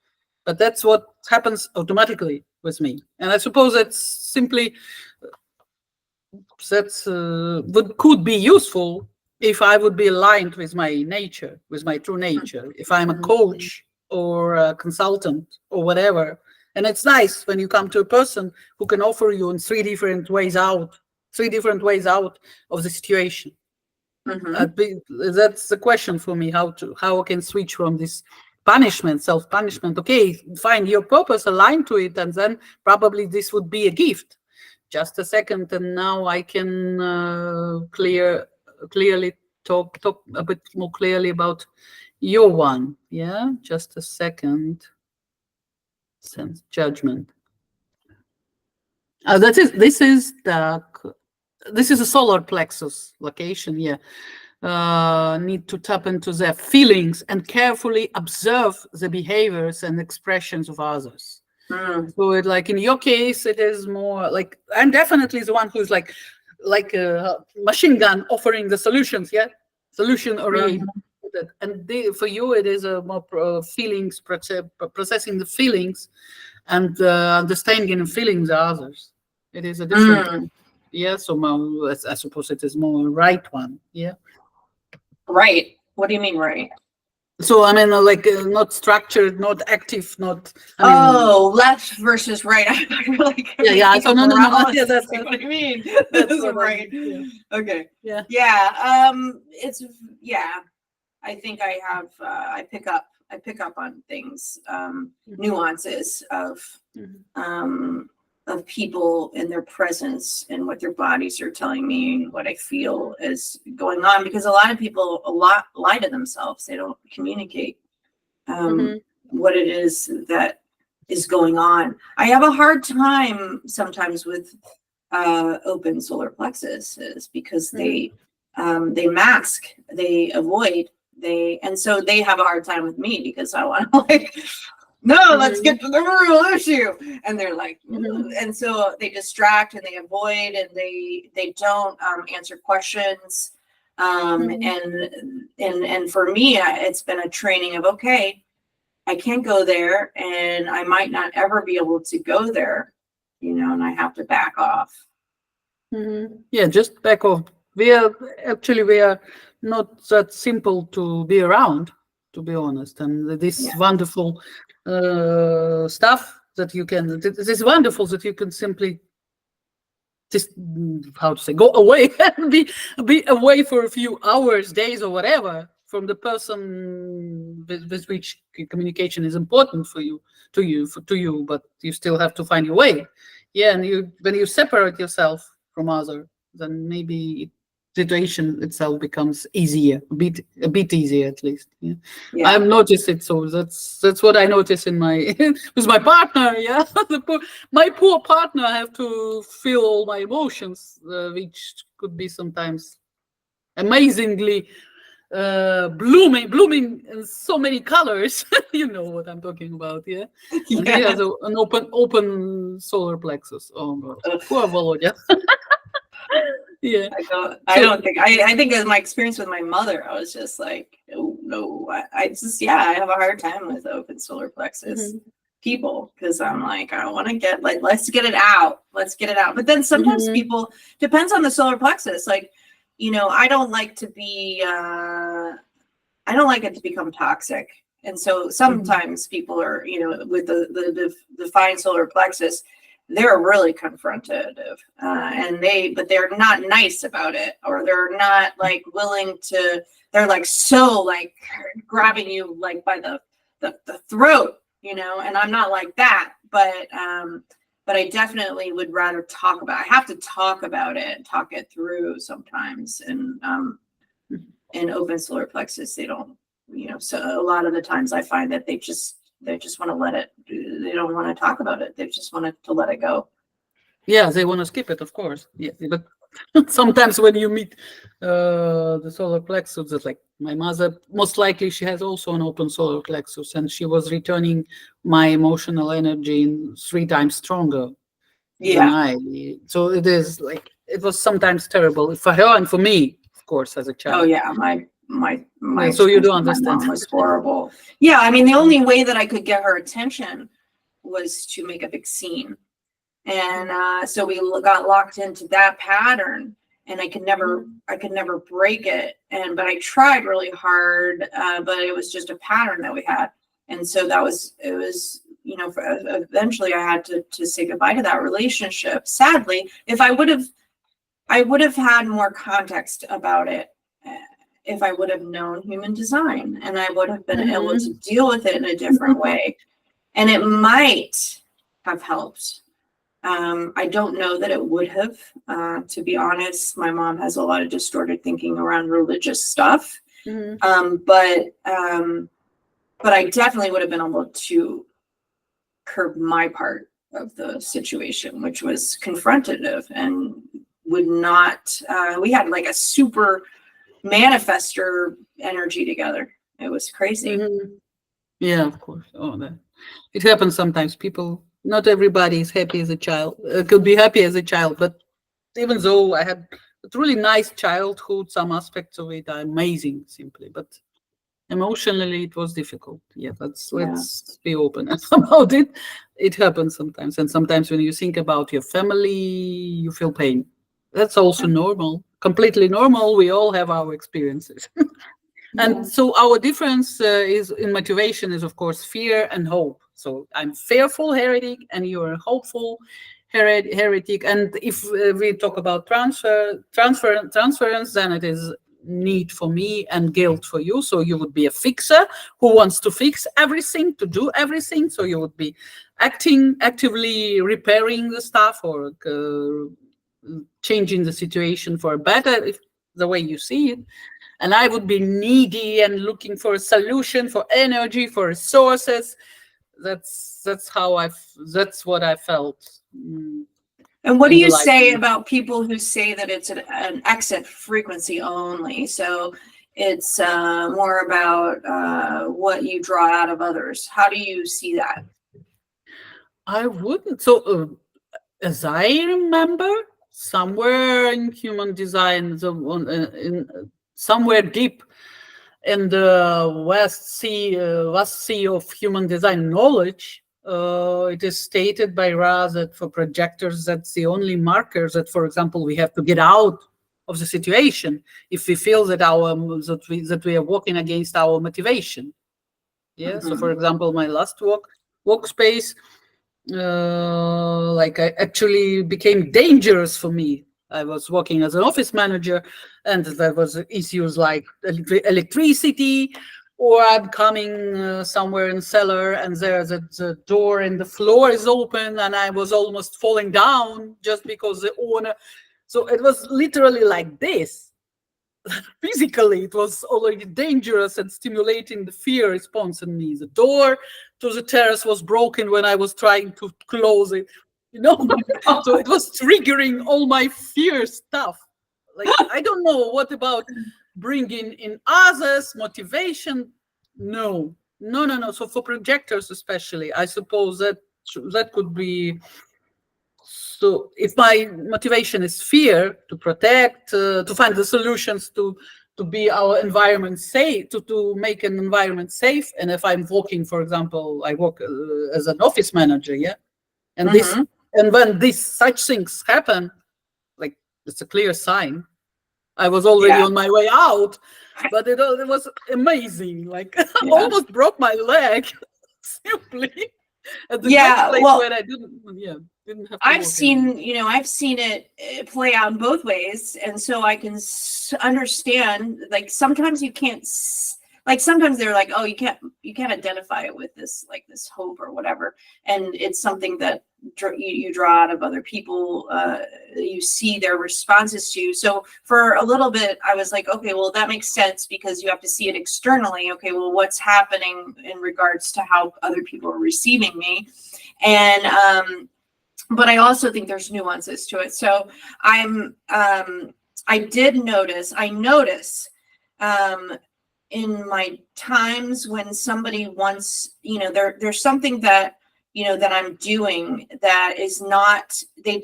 But that's what happens automatically with me. And I suppose that's simply, could be useful if I would be aligned with my nature, with my true nature, if I'm a coach or a consultant or whatever. And it's nice when you come to a person who can offer you in 3 different ways out of the situation. That's the question for me, how I can switch from this punishment, self-punishment. Okay, find your purpose, align to it, and then probably this would be a gift. Just a second, and now I can clearly talk a bit more clearly about your one. Yeah, just a second. Sense judgment. This is a solar plexus location. Yeah, need to tap into their feelings and carefully observe the behaviors and expressions of others. So it, like in your case, it is more like, I'm definitely the one who's like a machine gun offering the solutions, yeah, solution oriented. And for you, it is a more feelings, processing the feelings and understanding and feelings of others. It is a different, yeah. So I suppose it is more right one, yeah. Right. What do you mean, right? So I mean, like not structured, not active, not. I mean, left versus right. Like, yeah. So no. Yeah, that's what I mean. That's right. Okay. Yeah. It's I think I have. I pick up on things, nuances of people and their presence and what their bodies are telling me and what I feel is going on, because a lot of people lie to themselves. They don't communicate what it is that is going on. I have a hard time sometimes with open solar plexuses because they mask, they avoid, and so they have a hard time with me because I want to like, no, let's get to the real issue. And they're like, and so they distract and they avoid and they don't answer questions. And for me, it's been a training of, okay, I can't go there and I might not ever be able to go there, and I have to back off. Yeah, just back off. We are not that simple to be around, to be honest. And this wonderful stuff that you can, it's wonderful that you can simply just, how to say, go away and be away for a few hours, days, or whatever from the person with which communication is important for you, to you, but you still have to find your way. Yeah, and when you separate yourself from other, then maybe situation itself becomes easier, a bit easier at least. Yeah. I've noticed it, so that's what I notice in my with my partner. Yeah, my poor partner. I have to feel all my emotions, which could be sometimes amazingly blooming in so many colors. You know what I'm talking about, yeah. And he has an open solar plexus. Oh God, poor Volodya. Yeah, I don't think I think as my experience with my mother, I was just like, oh no, I have a hard time with open solar plexus people, because I'm like, I want to get, like, let's get it out. But then sometimes people, depends on the solar plexus, like, I don't like to be I don't like it to become toxic. And so sometimes people are, with the defined solar plexus, they're really confrontative, but they're not nice about it, or they're not like willing to, they're like so like grabbing you like by the throat, and I'm not like that, but I definitely would rather talk about, I have to talk about it, talk it through sometimes. And in open solar plexus, they don't, so a lot of the times I find that they just want to let it, they don't want to talk about it. They just want to let it go. Yeah, they want to skip it, of course. Yeah, but sometimes when you meet the solar plexus, it's like my mother, most likely she has also an open solar plexus, and she was returning my emotional energy in 3 times stronger than I. So it is like, it was sometimes terrible for her and for me, of course, as a child. Oh yeah, my so you do understand. My mom was horrible. Yeah, I mean, the only way that I could get her attention was to make a big scene, and so we got locked into that pattern, and I could never break it. But I tried really hard, but it was just a pattern that we had, and so it was eventually I had to say goodbye to that relationship. Sadly, if I would have had more context about it, if I would have known human design, and I would have been able to deal with it in a different way, and it might have helped. I don't know that it would have, to be honest. My mom has a lot of distorted thinking around religious stuff, but I definitely would have been able to curb my part of the situation, which was confrontative and would not. We had like a super manifester energy together. It was crazy. Yeah, of course. Oh, that it happens sometimes. People, not everybody is happy as a child. Could be happy as a child, but even though I had a really nice childhood, some aspects of it are amazing, simply. But emotionally, it was difficult. Yeah, Yeah. let's be open about it. It happens sometimes, and sometimes when you think about your family, you feel pain. That's also normal, completely normal. We all have our experiences. Yeah. And so our difference is in motivation is, of course, fear and hope. So I'm fearful heretic, and you are hopeful heretic. And if we talk about transference, then it is need for me and guilt for you. So you would be a fixer who wants to fix everything, to do everything. So you would be actively repairing the stuff, or changing the situation for better, if the way you see it. And I would be needy and looking for a solution, for energy, for resources. That's what I felt. And what do In the you life. say about people who say that it's an exit frequency only? So it's more about what you draw out of others. How do you see that? I wouldn't. So, as I remember, somewhere in human design, somewhere deep in the vast sea of human design knowledge, it is stated by Ra that for projectors, that's the only marker that, for example, we have to get out of the situation if we feel that that we are walking against our motivation. Yeah. So, for example, my last workspace, like I actually became dangerous for me. I was working as an office manager, and there was issues like electricity, or I'm coming somewhere in cellar, and there's the door in the floor is open, and I was almost falling down just because the owner. So it was literally like this. Physically, it was already dangerous and stimulating the fear response in me. The door to the terrace was broken when I was trying to close it, you know. So it was triggering all my fear stuff. Like, I don't know what about bringing in others, motivation. No, no, no, no. So for projectors especially, I suppose that could be. So if my motivation is fear, to protect, to find the solutions to be our environment safe, to make an environment safe. And if I'm working, for example, I work as an office manager, yeah, and when these such things happen, like, it's a clear sign. I was already on my way out, but it was amazing. Like, almost broke my leg simply at the next place where I didn't have to I've seen it play out in both ways, and so I can understand. Like, sometimes you can't, like, sometimes they're like, oh, you can't identify it with this, like, this hope or whatever, and it's something that you draw out of other people. You see their responses to you. So for a little bit, I was like, okay, well, that makes sense, because you have to see it externally. Okay, well, what's happening in regards to how other people are receiving me, and but I also think there's nuances to it. So I notice in my times when somebody wants, there's something that, that I'm doing that is not, they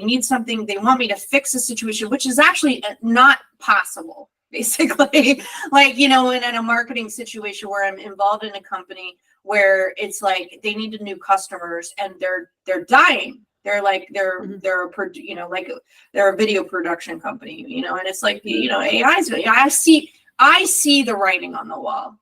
need something, they want me to fix a situation, which is actually not possible, basically. Like, in a marketing situation where I'm involved in a company where it's like they needed new customers and they're dying. They're like, they're a video production company, and it's like, AI's, I see the writing on the wall.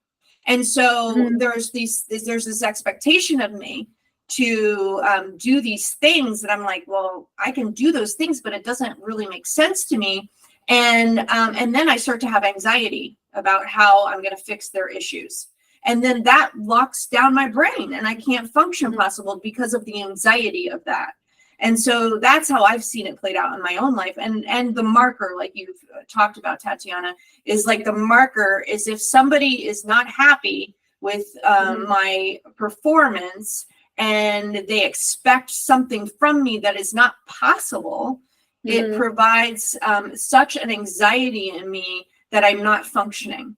And so there's this expectation of me to do these things that I'm like, well, I can do those things, but it doesn't really make sense to me. And then I start to have anxiety about how I'm going to fix their issues. And then that locks down my brain and I can't function possible because of the anxiety of that. And so that's how I've seen it played out in my own life. And the marker, like you've talked about, Tatiana, is like the marker is if somebody is not happy with my performance and they expect something from me that is not possible, it provides such an anxiety in me that I'm not functioning.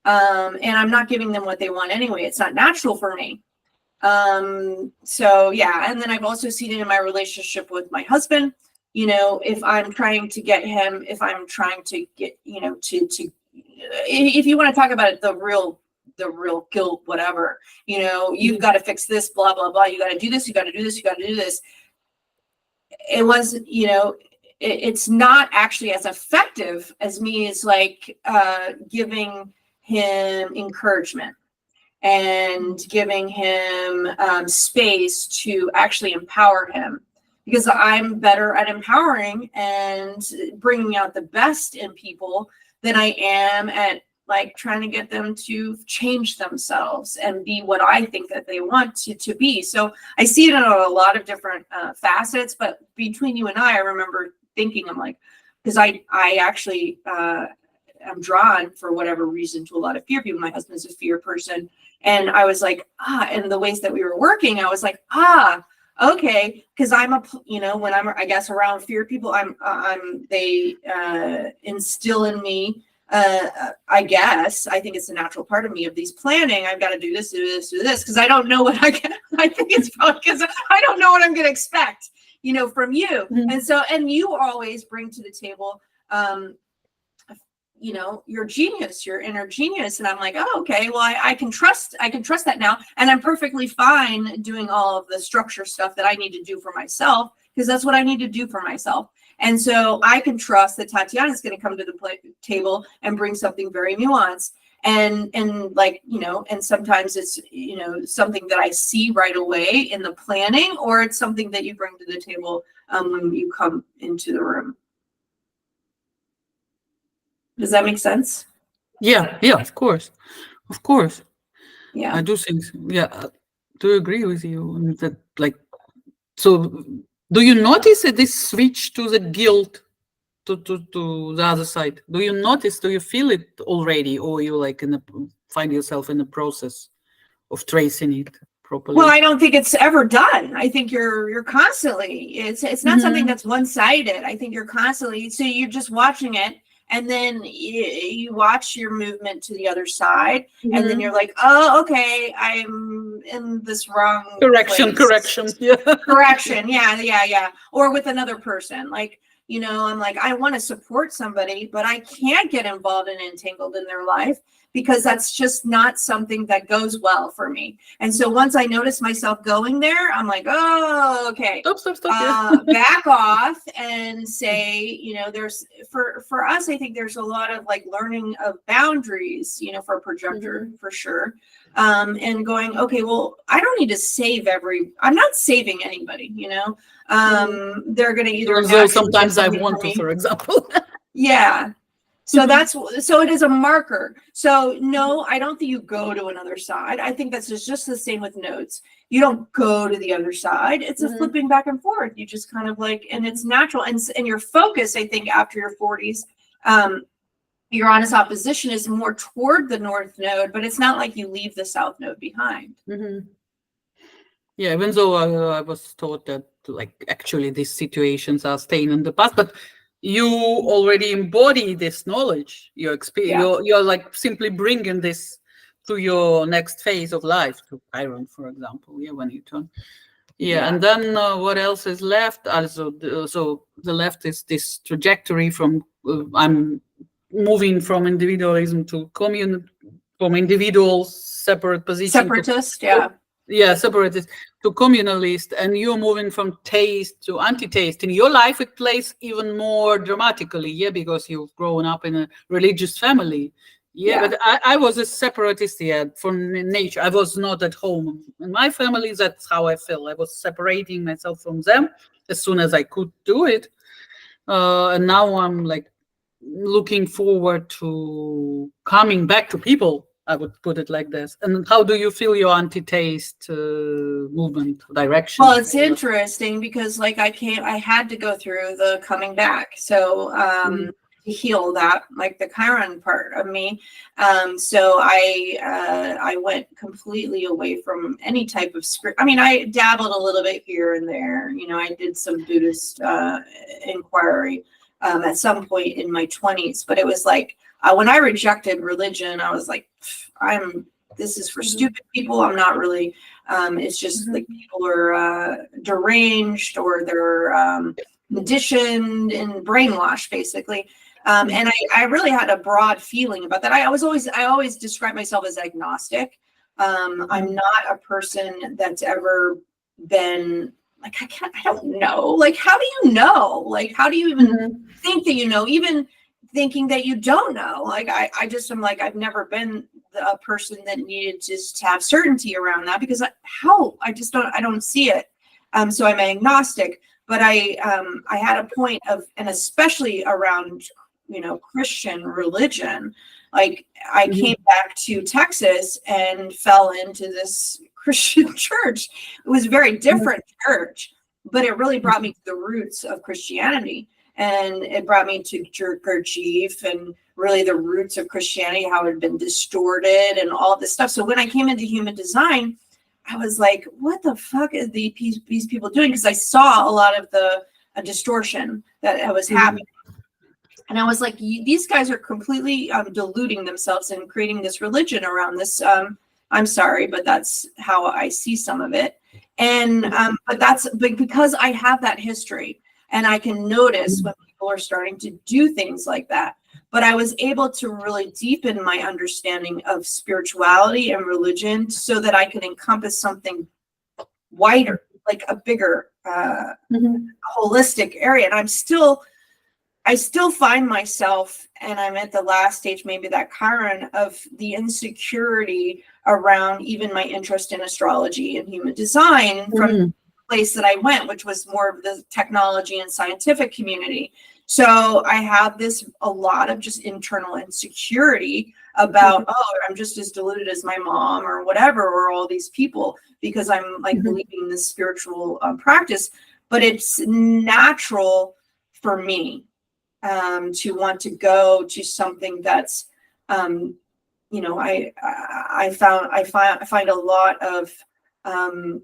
And I'm not giving them what they want anyway. It's not natural for me. So yeah, and then I've also seen it in my relationship with my husband. If I'm trying to get him, if I'm trying to get, if you want to talk about it, the real guilt, whatever, you've got to fix this, blah, blah, blah. You got to do this, you got to do this, you got to do this. It wasn't, it's not actually as effective as me as like giving him encouragement and giving him space to actually empower him, because I'm better at empowering and bringing out the best in people than I am at like trying to get them to change themselves and be what I think that they want to be. So I see it in a lot of different facets, but between you and I remember thinking, I'm like, because I actually am drawn for whatever reason to a lot of fear people. My husband's a fear person. And I was like, and the ways that we were working, I was like, okay, because I'm when I'm, I guess, around fear people, they instill in me, I guess, I think it's a natural part of me of these planning. I've got to do this, because I don't know what I think it's probably because I don't know what I'm going to expect, from you. Mm-hmm. And so, and you always bring to the table, your genius, your inner genius. And I'm like, oh, okay, well, I can trust that now. And I'm perfectly fine doing all of the structure stuff that I need to do for myself, because that's what I need to do for myself. And so I can trust that Tatiana is going to come to the table and bring something very nuanced. And like, and sometimes it's, something that I see right away in the planning, or it's something that you bring to the table when you come into the room. Does that make sense? Yeah, of course. Yeah. I do think, do agree with you that, like, so do you notice this switch to the guilt to the other side? Do you feel it already, or you like find yourself in the process of tracing it properly? Well, I don't think it's ever done. I think you're constantly, it's not something that's one-sided. I think you're constantly, so you're just watching it. And then you watch your movement to the other side, and then you're like, oh, okay, I'm in this wrong correction. Yeah. Correction. Yeah. Or with another person. Like, I'm like, I want to support somebody, but I can't get involved and entangled in their life, because that's just not something that goes well for me. And so once I notice myself going there, I'm like, oh, okay. Stop. Back off and say, there's for us, I think there's a lot of like learning of boundaries, for a projector, for sure. And going, okay, well, I don't need to I'm not saving anybody, they're going to either. Sometimes I want to, for example. Yeah. So so it is a marker. So no, I don't think you go to another side. I think that's just the same with nodes. You don't go to the other side. It's a flipping back and forth. You just kind of like, and it's natural. And your focus, I think, after your 40s, Uranus opposition is more toward the north node, but it's not like you leave the south node behind. Yeah, even though I was taught that, like, actually these situations are staying in the past, but you already embody this knowledge, your experience. You're like simply bringing this to your next phase of life, to Chiron, for example. When you turn. And then what else is left? Also, so the left is this trajectory from I'm moving from individualism to from individual separate position. Separatist, separatist to communalist, and you're moving from taste to anti-taste. In your life, it plays even more dramatically, because you've grown up in a religious family. But I was a separatist, from nature. I was not at home. In my family, that's how I felt. I was separating myself from them as soon as I could do it. And now I'm like looking forward to coming back to people. I would put it like this. And how do you feel your anti-taste movement direction? Well, it's interesting because like I had to go through the coming back. So to heal that, like the Chiron part of me. So I went completely away from any type of script. I mean, I dabbled a little bit here and there. I did some Buddhist inquiry. at some point in my 20s. But it was like when I rejected religion, I was like, this is for stupid people. I'm not really. It's just like people are deranged, or they're conditioned and brainwashed, basically. And I really had a broad feeling about that. I always describe myself as agnostic. I'm not a person that's ever been like, I don't know. Like, how do you know? Like, how do you even think that you know? Even thinking that you don't know. Like, I just am like, I've never been a person that needed just to have certainty around that, because I don't see it. So I'm agnostic, but I had a point of, and especially around, Christian religion. Like, I came back to Texas and fell into this Christian church. It was a very different church, but it really brought me to the roots of Christianity. And it brought me to Kerchief and really the roots of Christianity, how it had been distorted and all this stuff. So when I came into human design, I was like, what the fuck are these people doing? Because I saw a lot of the distortion that was happening. And I was like, these guys are completely deluding themselves and creating this religion around this. I'm sorry, but that's how I see some of it. And but because I have that history, and I can notice when people are starting to do things like that. But I was able to really deepen my understanding of spirituality and religion so that I could encompass something wider, like a bigger holistic area. And I still find myself, and I'm at the last stage, maybe that Chiron, of the insecurity around even my interest in astrology and human design from the place that I went, which was more of the technology and scientific community. So I have a lot of just internal insecurity about, I'm just as deluded as my mom or whatever, or all these people, because I'm like believing this spiritual practice. But it's natural for me to want to go to something that's, I find a lot of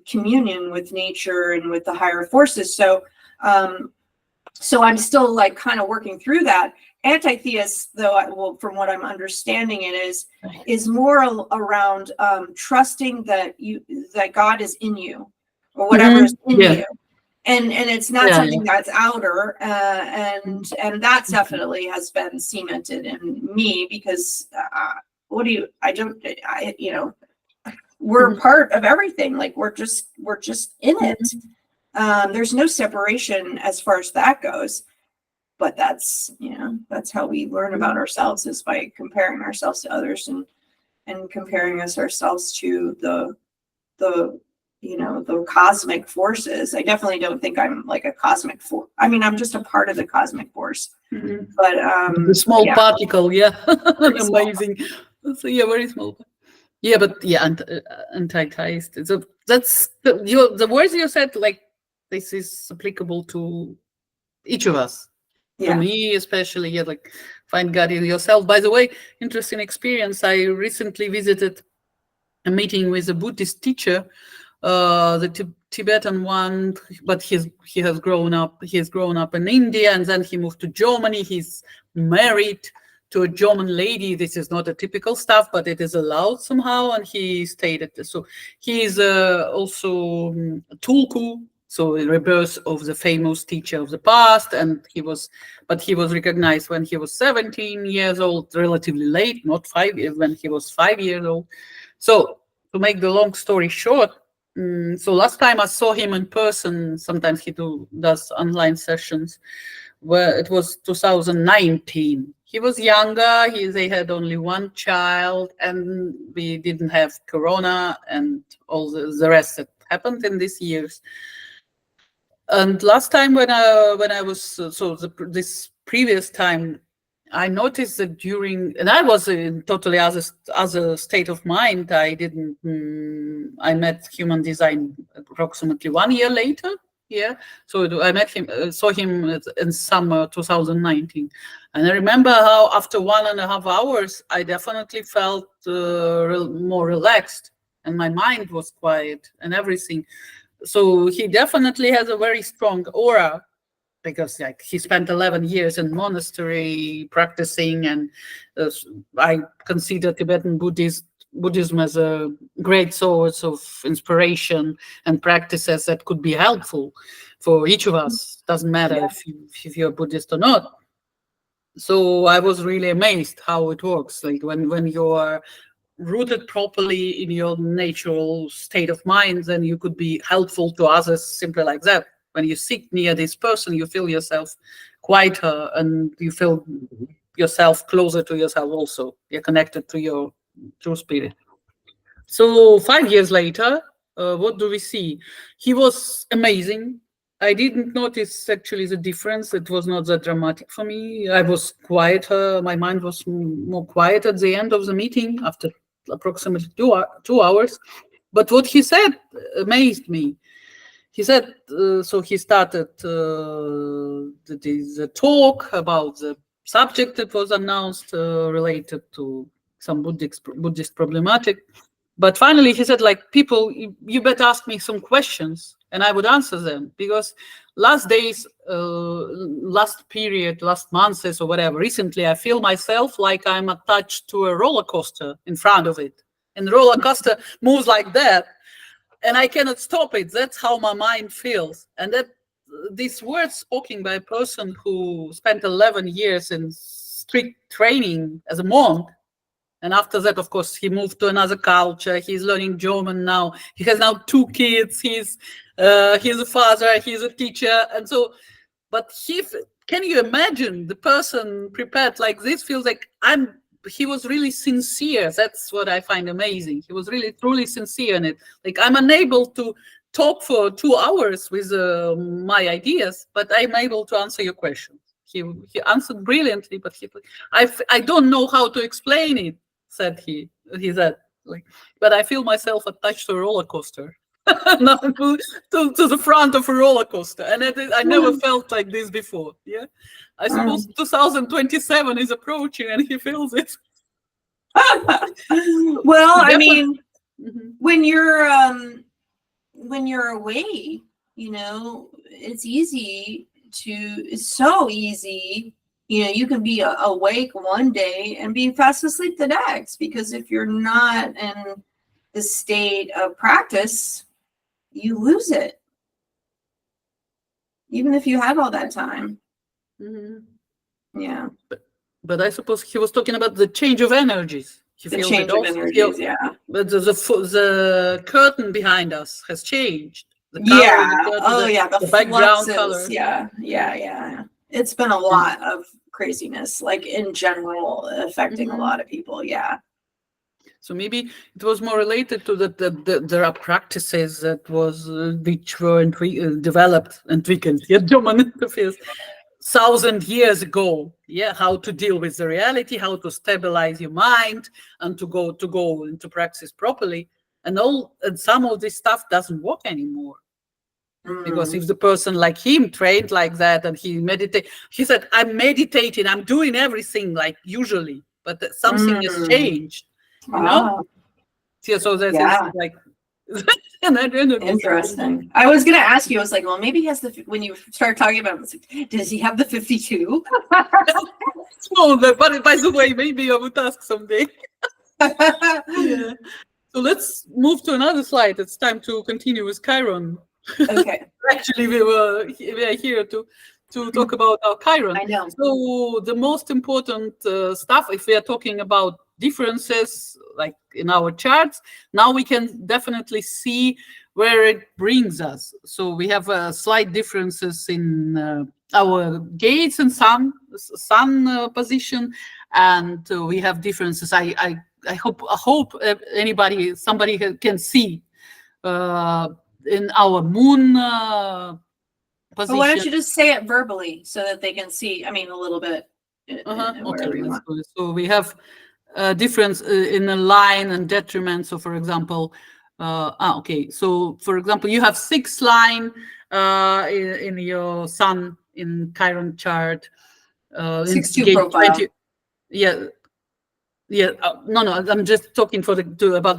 communion with nature and with the higher forces. So I'm still like kind of working through that. Anti-theist, though, from what I'm understanding, it is more around trusting that God is in you, or whatever is in you. And it's not something that's outer, and that definitely has been cemented in me, because we're part of everything. Like, we're just in it. There's no separation as far as that goes, but that's how we learn about ourselves, is by comparing ourselves to others and comparing ourselves to the cosmic forces. I definitely don't think I'm like a cosmic force. I mean, I'm just a part of the cosmic force. But the small particle, amazing. So very small. Yeah, but anti-theist. So that's the words you said. Like, this is applicable to each of us. For me, especially, like, find God in yourself. By the way, interesting experience. I recently visited a meeting with a Buddhist teacher, the Tibetan one, but he has grown up in India, and then he moved to Germany. He's married to a German lady. This is not a typical stuff, but it is allowed somehow, and he stayed at this. So he is also Tulku, so a rebirth of the famous teacher of the past, and he was recognized when he was 17 years old, relatively late, not 5 years, when he was 5 years old. So to make the long story short, so last time I saw him in person, sometimes he does online sessions, where it was 2019. He was younger, they had only one child, and we didn't have Corona and all the rest that happened in these years. And last time when I was, this previous time, I noticed that and I was in totally other state of mind. I met human design approximately 1 year later. Yeah, so I saw him in summer 2019, and I remember how after 1.5 hours, I definitely felt more relaxed, and my mind was quiet and everything. So he definitely has a very strong aura. because like he spent 11 years in monastery practicing, and I consider Tibetan Buddhism as a great source of inspiration and practices that could be helpful for each of us. Doesn't matter if you're Buddhist or not. So I was really amazed how it works. Like when you're rooted properly in your natural state of mind, then you could be helpful to others simply like that. When you sit near this person, you feel yourself quieter and you feel yourself closer to yourself also. You're connected to your true spirit. So 5 years later, what do we see? He was amazing. I didn't notice actually the difference. It was not that dramatic for me. I was quieter. My mind was more quiet at the end of the meeting after approximately 2 hours. But what he said amazed me. He said, so he started the talk about the subject that was announced related to some Buddhist problematic. But finally, he said, like, people, you better ask me some questions and I would answer them, because last days, last period, last months or whatever, recently, I feel myself like I'm attached to a roller coaster in front of it. And the roller coaster moves like that, and I cannot stop it. That's how my mind feels. And that these words spoken by a person who spent 11 years in strict training as a monk, and after that, of course, he moved to another culture. He's learning German now. He has now 2 kids. He's a father. He's a teacher. And so, but can you imagine the person prepared like this feels like he was really sincere. That's what I find amazing. He was really, truly sincere in it. Like, I'm unable to talk for 2 hours with my ideas, but I'm able to answer your questions. He answered brilliantly, but I don't know how to explain it, said he. He said, like, but I feel myself attached to a roller coaster. Now to the front of a roller coaster. And I never felt like this before. Yeah. I suppose 2027 is approaching and he feels it. Well, I mean, when you're away, it's so easy. You can be awake one day and be fast asleep the next, because if you're not in the state of practice, you lose it, even if you have all that time. Yeah. But I suppose he was talking about the change of energies. The change of energies, yeah. But the curtain behind us has changed. The background color. Yeah. It's been a lot of craziness, like in general, affecting a lot of people. Yeah. So maybe it was more related to that there are practices that which were developed and weakened. Yeah, dominant 1,000 years ago. Yeah, how to deal with the reality, how to stabilize your mind, and to go into practice properly. And some of this stuff doesn't work anymore. Because if the person like him trained like that and he said, I'm meditating, I'm doing everything like usually, but something has changed. Yeah, so that's like interesting. I was gonna ask you, I was like, well, maybe he has when you started talking about it, does he have the 52? No, but by the way, maybe I would ask someday. Yeah. So let's move to another slide. It's time to continue with Chiron. Okay. Actually, we are here to talk about our Chiron. I know. So the most important stuff, if we are talking about differences, like in our charts, now we can definitely see where it brings us. So we have slight differences in our gates and sun position, and we have differences. I hope somebody can see in our moon position. But why don't you just say it verbally so that they can see? I mean, a little bit. Okay. So we have a difference in a line and detriment. So, for example, okay. So, for example, you have 6 line in your sun in Chiron chart. 6-2 profile. 20, yeah. No. I'm just talking about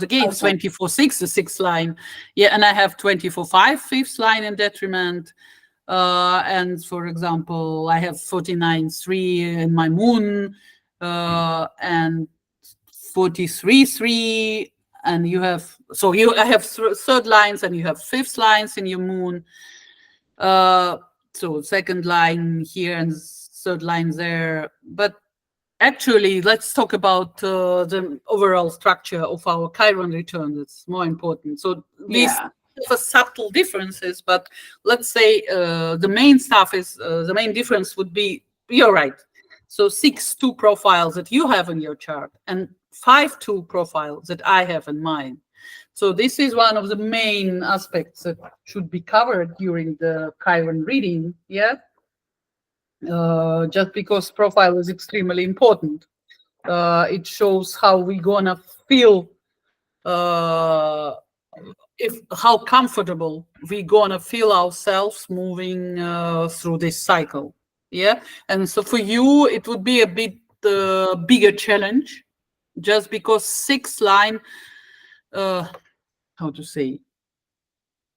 the gates. 24-6, the 6th line. Yeah, and I have 24-5, 5th line in detriment. And for example, I have 49.3 in my moon, and 43.3, and you have, I have third lines and you have fifth lines in your moon. So second line here and third line there. But actually, let's talk about the overall structure of our Chiron return. That's more important. So these have subtle differences, but let's say the main stuff is, the main difference would be, you're right. So 6-2 profiles that you have in your chart and 5-2 profiles that I have in mine. So this is one of the main aspects that should be covered during the Chiron reading, yeah? Just because profile is extremely important. It shows how we gonna feel, how comfortable we gonna feel ourselves moving through this cycle, yeah? And so for you, it would be a bit bigger challenge, just because sixth line, how to say,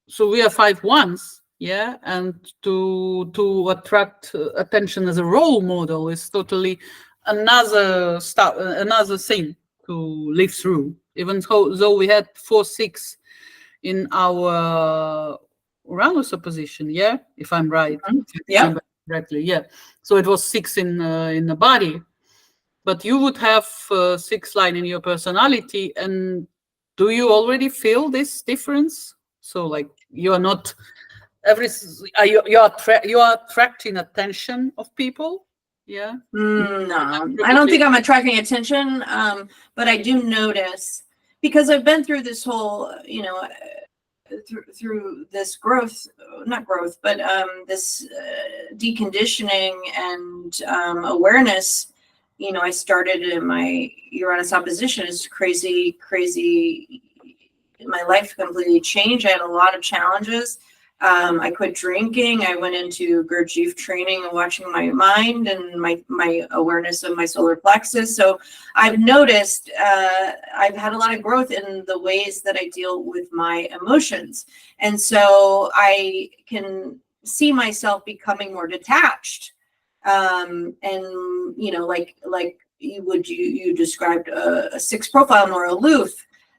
so we are 5-1s, yeah, and to attract attention as a role model is totally another stuff, another thing to live through. Even though we had 4-6 in our Uranus opposition, yeah, if I'm right, yeah, correctly, yeah. So it was 6 in the body, but you would have 6 line in your personality. And do you already feel this difference? So like you are not you are attracting attention of people, yeah? No, I don't think I'm attracting attention, but I do notice, because I've been through this whole, through this growth, not growth, but this deconditioning and awareness. I started in my Uranus opposition. It's crazy. My life completely changed. I had a lot of challenges. I quit drinking. I went into Gurdjieff training and watching my mind and my awareness of my solar plexus. So I've noticed I've had a lot of growth in the ways that I deal with my emotions. And so I can see myself becoming more detached. And, you described a 6 profile, more aloof,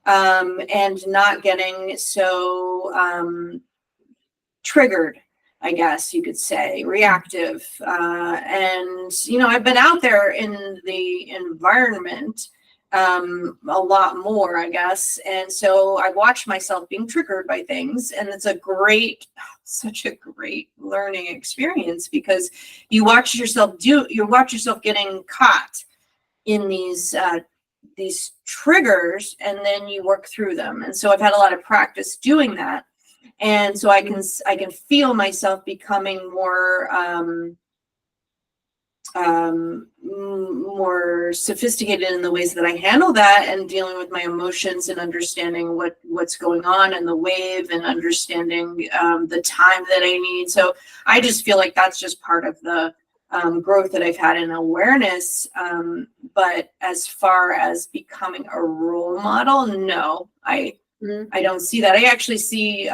and not getting so triggered, I guess you could say, reactive. And, I've been out there in the environment a lot more, I guess. And so I watch myself being triggered by things. And it's such a great learning experience, because you watch yourself getting caught in these triggers, and then you work through them. And so I've had a lot of practice doing that. And so I can feel myself becoming more more sophisticated in the ways that I handle that, and dealing with my emotions and understanding what's going on in the wave, and understanding the time that I need. So I just feel like that's just part of the growth that I've had in awareness. But as far as becoming a role model, no, I don't see that. I actually see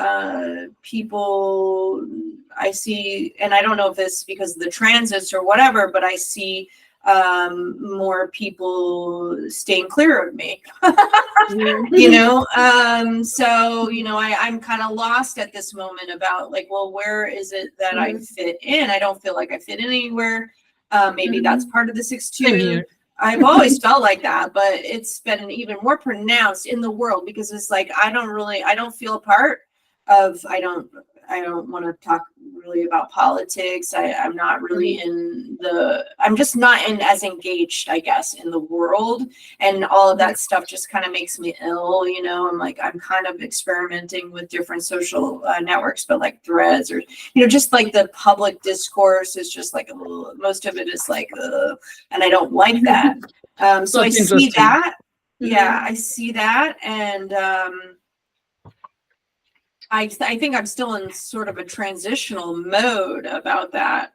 people, and I don't know if it's because of the transits or whatever, but I see more people staying clear of me. So I'm kind of lost at this moment about, like, well, where is it that I fit in? I don't feel like I fit in anywhere. Maybe that's part of the 6-2. I've always felt like that, but it's been even more pronounced in the world, because it's like I don't feel a part of. I don't want to talk really about politics. I'm not really I'm just not as engaged, I guess, in the world, and all of that stuff just kind of makes me ill. I'm kind of experimenting with different social networks, but like Threads, or just like the public discourse is just like most of it is like, and I don't like that. So I see that. Yeah, I see that, and I think I'm still in sort of a transitional mode about that.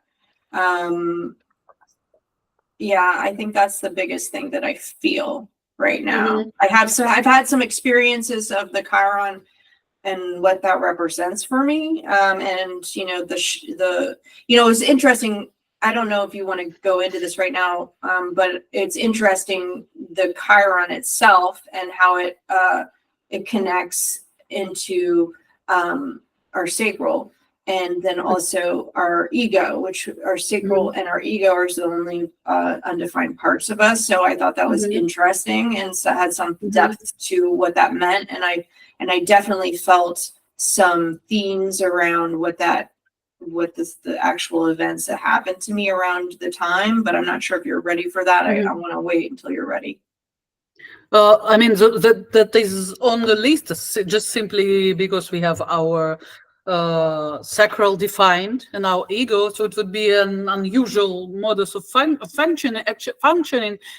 Yeah, I think that's the biggest thing that I feel right now. I've had some experiences of the Chiron and what that represents for me. And it was interesting. I don't know if you want to go into this right now, but it's interesting, the Chiron itself and how it connects into our sacral, and then also our ego, which our sacral and our ego are the only undefined parts of us. So I thought that was interesting, and so had some depth to what that meant. And I definitely felt some themes around the actual events that happened to me around the time, but I'm not sure if you're ready for that. I want to wait until you're ready. I mean, that is on the list just simply because we have our sacral defined and our ego, so it would be an unusual modus of functioning.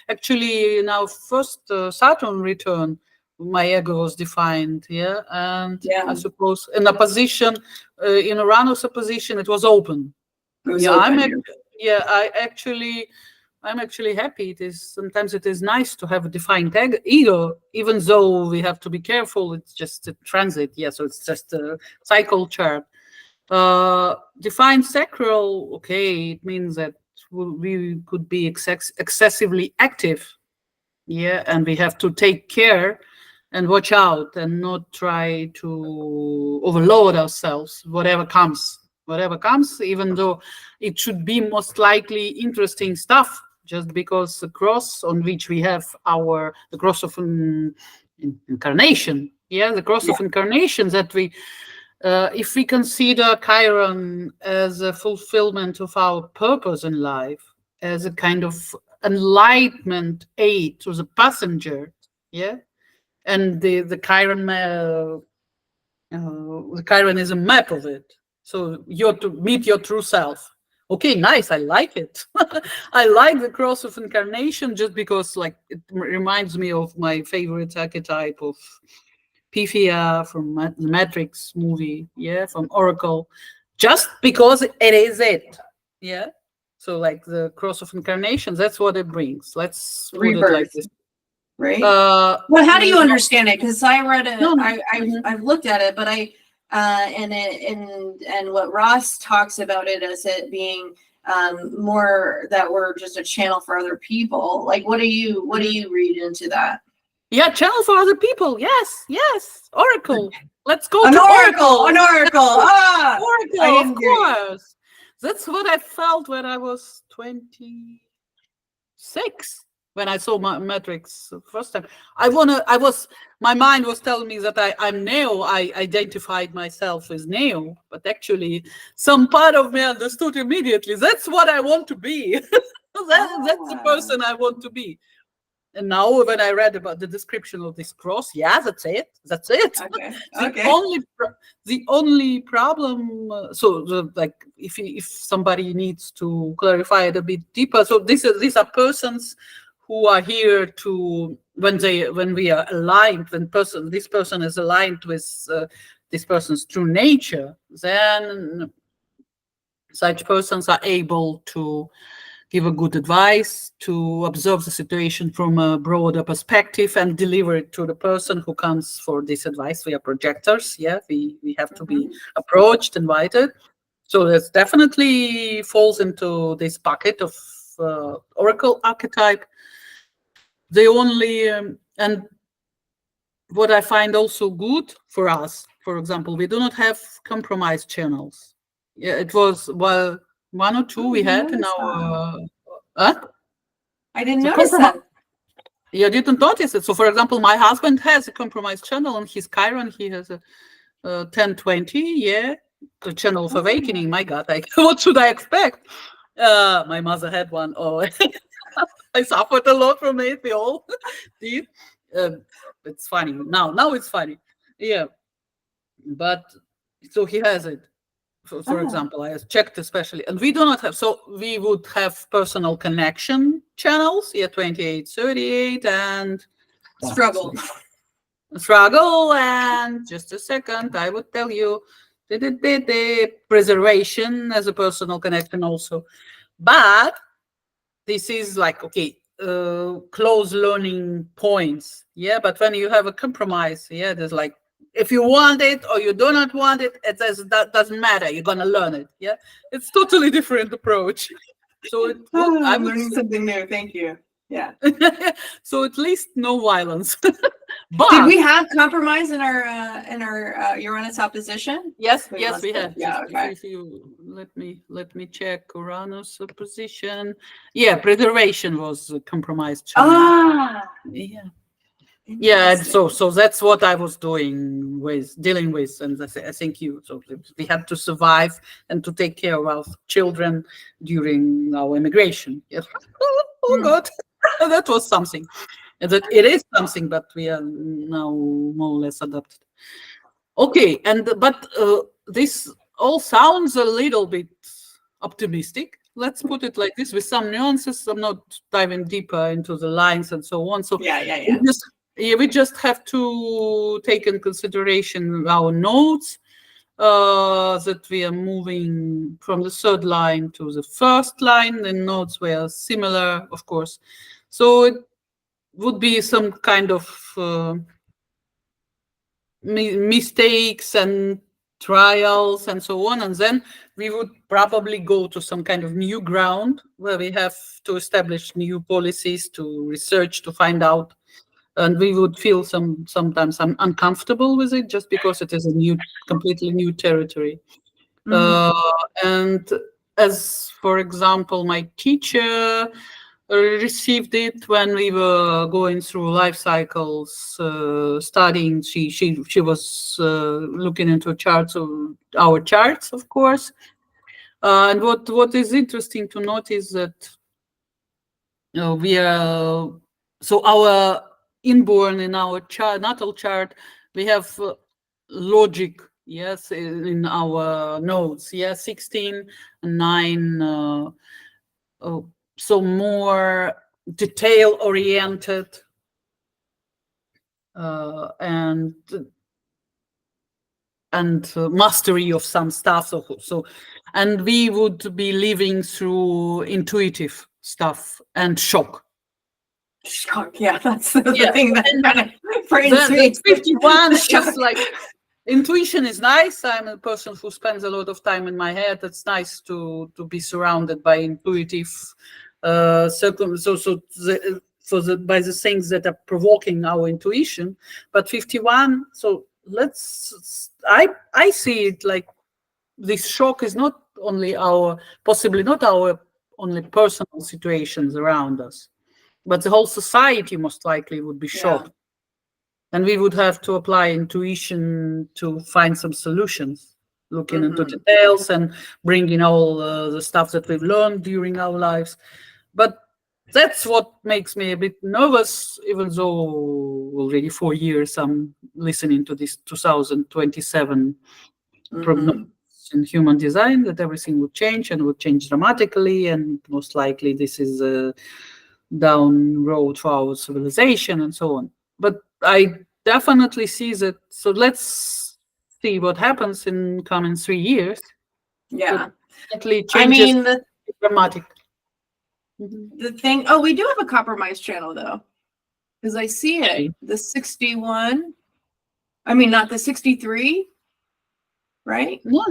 Actually, in our first Saturn return, my ego was defined, and I suppose in opposition, in Uranus opposition, it was open. I'm actually happy. Sometimes it is nice to have a defined ego, even though we have to be careful. It's just a transit, so it's just a cycle chart. Defined sacral, okay, it means that we could be excessively active, and we have to take care and watch out and not try to overload ourselves, whatever comes, even though it should be most likely interesting stuff, just because the cross on which we have the cross of incarnation, the cross of incarnation, that we, if we consider Chiron as a fulfillment of our purpose in life, as a kind of enlightenment aid to the passenger, and the Chiron is a map of it. So you're to meet your true self. Okay, nice. I like it. I like the cross of incarnation just because, like, it reminds me of my favorite archetype of Pythia from the Matrix movie, from Oracle, just because it is it. So, like, the cross of incarnation, that's what it brings. Let's put it like this. Right. Well, how do you understand it? Because I read it, I've looked at it, but and what Ross talks about it as it being more that we're just a channel for other people. Like, what do you read into that? Channel for other people. Yes. Oracle. Let's go to Oracle. An oracle. Oracle, of course. That's what I felt when I was 26. When I saw my Matrix first time, my mind was telling me that I'm Neo. I identified myself as Neo, but actually some part of me understood immediately, that's what I want to be. That's the person I want to be. And now when I read about the description of this cross, that's it. Okay. The only problem, if somebody needs to clarify it a bit deeper, so these are persons who are here to, when we are aligned, this person is aligned with this person's true nature, then such persons are able to give a good advice, to observe the situation from a broader perspective and deliver it to the person who comes for this advice. We are projectors, we have to be approached, invited. So that definitely falls into this bucket of oracle archetype. The only, and what I find also good for us, for example, we do not have compromise channels. It was, one or two we had in our... I didn't notice that. You didn't notice it. So, for example, my husband has a compromise channel on his Chiron. He has a 1020, the channel of awakening. My God, what should I expect? My mother had one. Oh, I suffered a lot from it. We all did. It's funny now. It's funny, But so he has it. For example, I checked especially, and we do not have. So we would have personal connection channels, 2838, and struggle, and just a second, I would tell you the preservation as a personal connection also, but. This is like, close learning points. But when you have a compromise, there's like if you want it or you do not want it, that doesn't matter. You're gonna learn it. Yeah, it's totally different approach. So I I'm would learning something new. Thank you. Yeah. so at least no violence. Did But we have compromise in our Uranus opposition? yes, We yes, must we have. have. Yeah. Okay. If you let me check Uranus opposition. Yeah, preservation was a compromised channel. Ah. Yeah. Yeah, and Interesting. so that's what I was dealing with, and I think so we had to survive and to take care of our children during our immigration. Yes. Oh God, that was something. And that it is something, but we are now more or less adapted. Okay, but this all sounds a little bit optimistic. Let's put it like this, with some nuances. I'm not diving deeper into the lines and so on. So Yeah. we just have to take in consideration our nodes, that we are moving from the third line to the first line. The nodes were similar, of course. So it would be some kind of mistakes and trials and so on, and then we would probably go to some kind of new ground where we have to establish new policies, to research, to find out, and we would feel sometimes uncomfortable with it, just because it is a completely new territory. And as for example, my teacher received it when we were going through life cycles, studying. She was looking into our charts, of course. And what is interesting to note is that we are so our inborn in our natal chart, we have logic, yes, in our nodes, 16 and 9. So more detail oriented, and mastery of some stuff. So and we would be living through intuitive stuff and shock. Yeah, that's the thing that kind of frames me. 51 is like, intuition is nice. I'm a person who spends a lot of time in my head. It's nice to be surrounded by intuitive by the things that are provoking our intuition. But 51, so I see it like this shock is not only possibly not our only personal situations around us, but the whole society most likely would be shocked. And we would have to apply intuition to find some solutions, looking into details and bringing all the stuff that we've learned during our lives. But that's what makes me a bit nervous, even though already 4 years I'm listening to this 2027 prognosis in human design, that everything would change and would change dramatically. And most likely this is a down road for our civilization and so on. But I definitely see that. So let's see what happens in coming 3 years. Yeah. Definitely changes. I mean, dramatic. The thing, we do have a compromise channel though, because I see it, the 61. I mean, not the 63, right? No.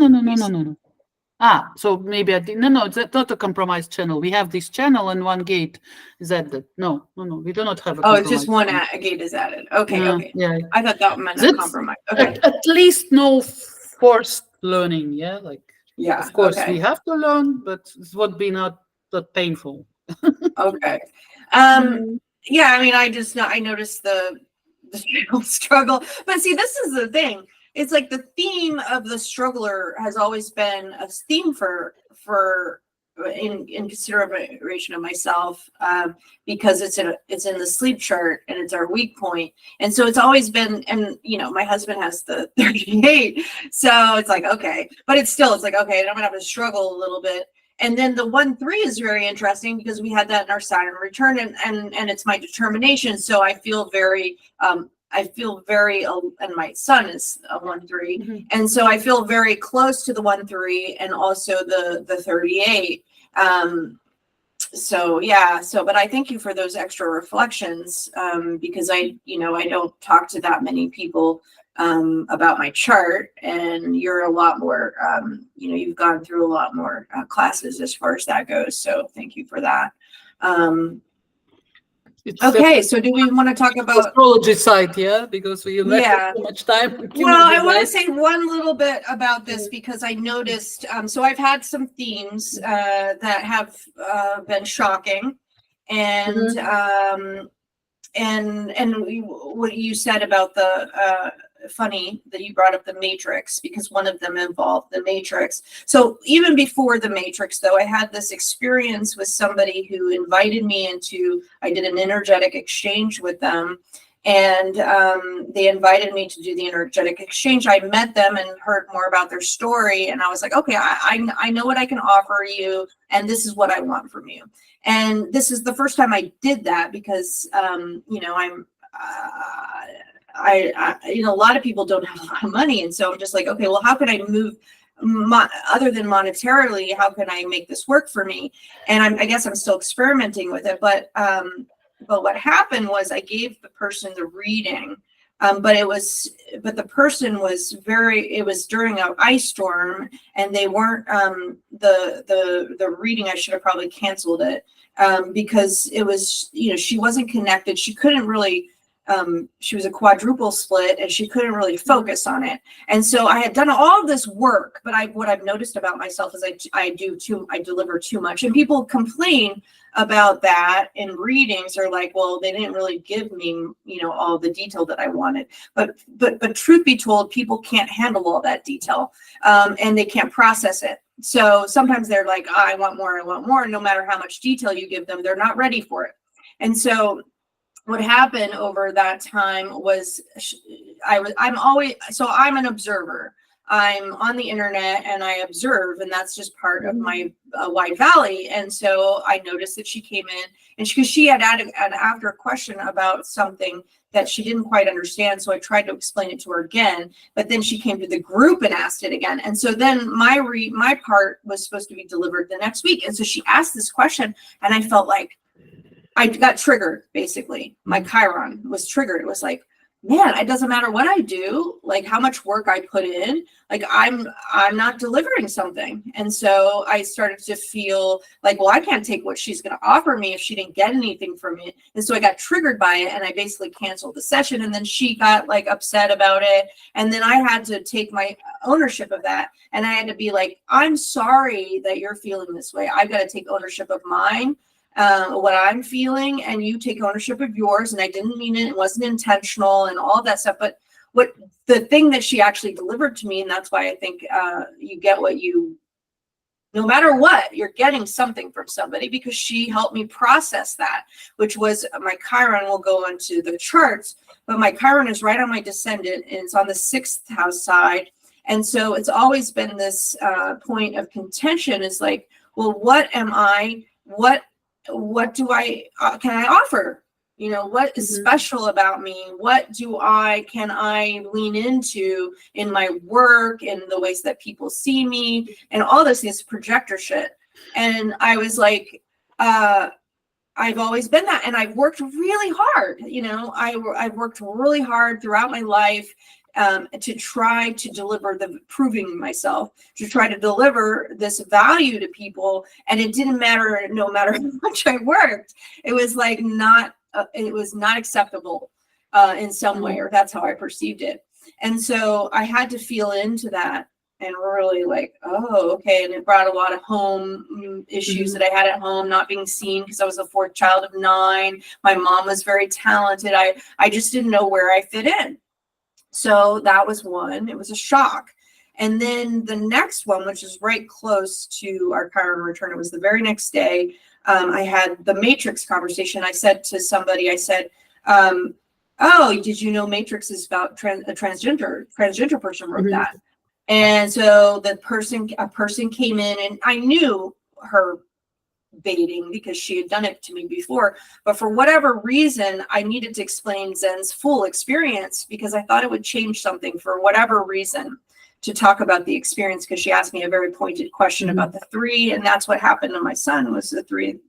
So maybe I didn't. No, it's not a compromised channel. We have this channel and one gate is added. No. We do not have a it's just one gate is added. Okay. Yeah. I thought that meant a compromise. Okay. At least no forced learning. Yeah, like, yeah. Of course, we have to learn, but it would be not that painful. Okay. Yeah, I mean, I noticed the struggle. But see, this is the thing. It's like the theme of the struggler has always been a theme for in consideration of myself, because it's in the sleep chart and it's our weak point. And so it's always been, and my husband has the 38. So it's like, okay, but it's like, okay, I'm gonna have to struggle a little bit. And then the 1-3 is very interesting because we had that in our Chiron return, and it's my determination. So I feel very, and my son is a 1-3, and so I feel very close to the 1-3 and also the 38. But I thank you for those extra reflections, because I don't talk to that many people about my chart, and you're a lot more, you've gone through a lot more classes as far as that goes. So thank you for that. Okay, so do we want to talk about astrology side? Yeah, because we yeah so much time. Well, I want to say one little bit about this because I noticed. So I've had some themes that have been shocking, and what you said about the funny that you brought up the matrix, because one of them involved the matrix. So even before the matrix, though, I had this experience with somebody who invited me into, I did an energetic exchange with them, and they invited me to do the energetic exchange. I met them and heard more about their story, and I was like, okay, I know what I can offer you, and this is what I want from you. And this is the first time I did that because a lot of people don't have a lot of money, and so I'm just like, okay, well, how can I move other than monetarily? How can I make this work for me? And I guess I'm still experimenting with it, but what happened was I gave the person the reading, but the person was it was during an ice storm, and they weren't the reading. I should have probably canceled it because it was, she wasn't connected. She couldn't really. She was a quadruple split, and she couldn't really focus on it. And so I had done all of this work, but what I've noticed about myself is I deliver too much, and people complain about that in readings. Are like, well, they didn't really give me, all the detail that I wanted. But truth be told, people can't handle all that detail, and they can't process it. So sometimes they're like, oh, I want more. And no matter how much detail you give them, they're not ready for it. And so what happened over that time was I'm an observer. I'm on the internet and I observe, and that's just part of my Wide Valley. And so I noticed that she came in, and she had asked a question about something that she didn't quite understand. So I tried to explain it to her again, but then she came to the group and asked it again. And so then my part was supposed to be delivered the next week. And so she asked this question, and I felt like I got triggered. Basically, my Chiron was triggered. It was like, man, it doesn't matter what I do, like how much work I put in, like I'm not delivering something. And so I started to feel like, well, I can't take what she's going to offer me if she didn't get anything from it. And so I got triggered by it, and I basically canceled the session. And then she got like upset about it. And then I had to take my ownership of that. And I had to be like, I'm sorry that you're feeling this way. I've got to take ownership of mine. What I'm feeling, and you take ownership of yours. And I didn't mean it. It wasn't intentional and all that stuff. But what the thing that she actually delivered to me, and that's why I think you get what no matter what, you're getting something from somebody, because she helped me process that, which was my Chiron. Will go into the charts, but my Chiron is right on my descendant, and it's on the 6th house side. And so it's always been this point of contention, is like, well, what am I? What do can I offer? What is special about me? What can I lean into in my work, in the ways that people see me, and all this is projector shit. And I was like, I've always been that, and I've worked really hard. I've worked really hard throughout my life to try to deliver proving myself, to try to deliver this value to people. And it didn't matter, no matter how much I worked, it was like it was not acceptable in some way, or that's how I perceived it. And so I had to feel into that and really like, oh, okay. And it brought a lot of home issues that I had at home, not being seen because I was the 4th child of 9. My mom was very talented. I just didn't know where I fit in. So that was one. It was a shock. And then the next one, which is right close to our Chiron return, it was the very next day. I had the matrix conversation. I said to somebody, oh, did you know matrix is about a transgender person wrote that. And so a person came in, and I knew her baiting because she had done it to me before, but for whatever reason I needed to explain Zen's full experience, because I thought it would change something for whatever reason to talk about the experience, because she asked me a very pointed question about the 3, and that's what happened to my son. Was the 3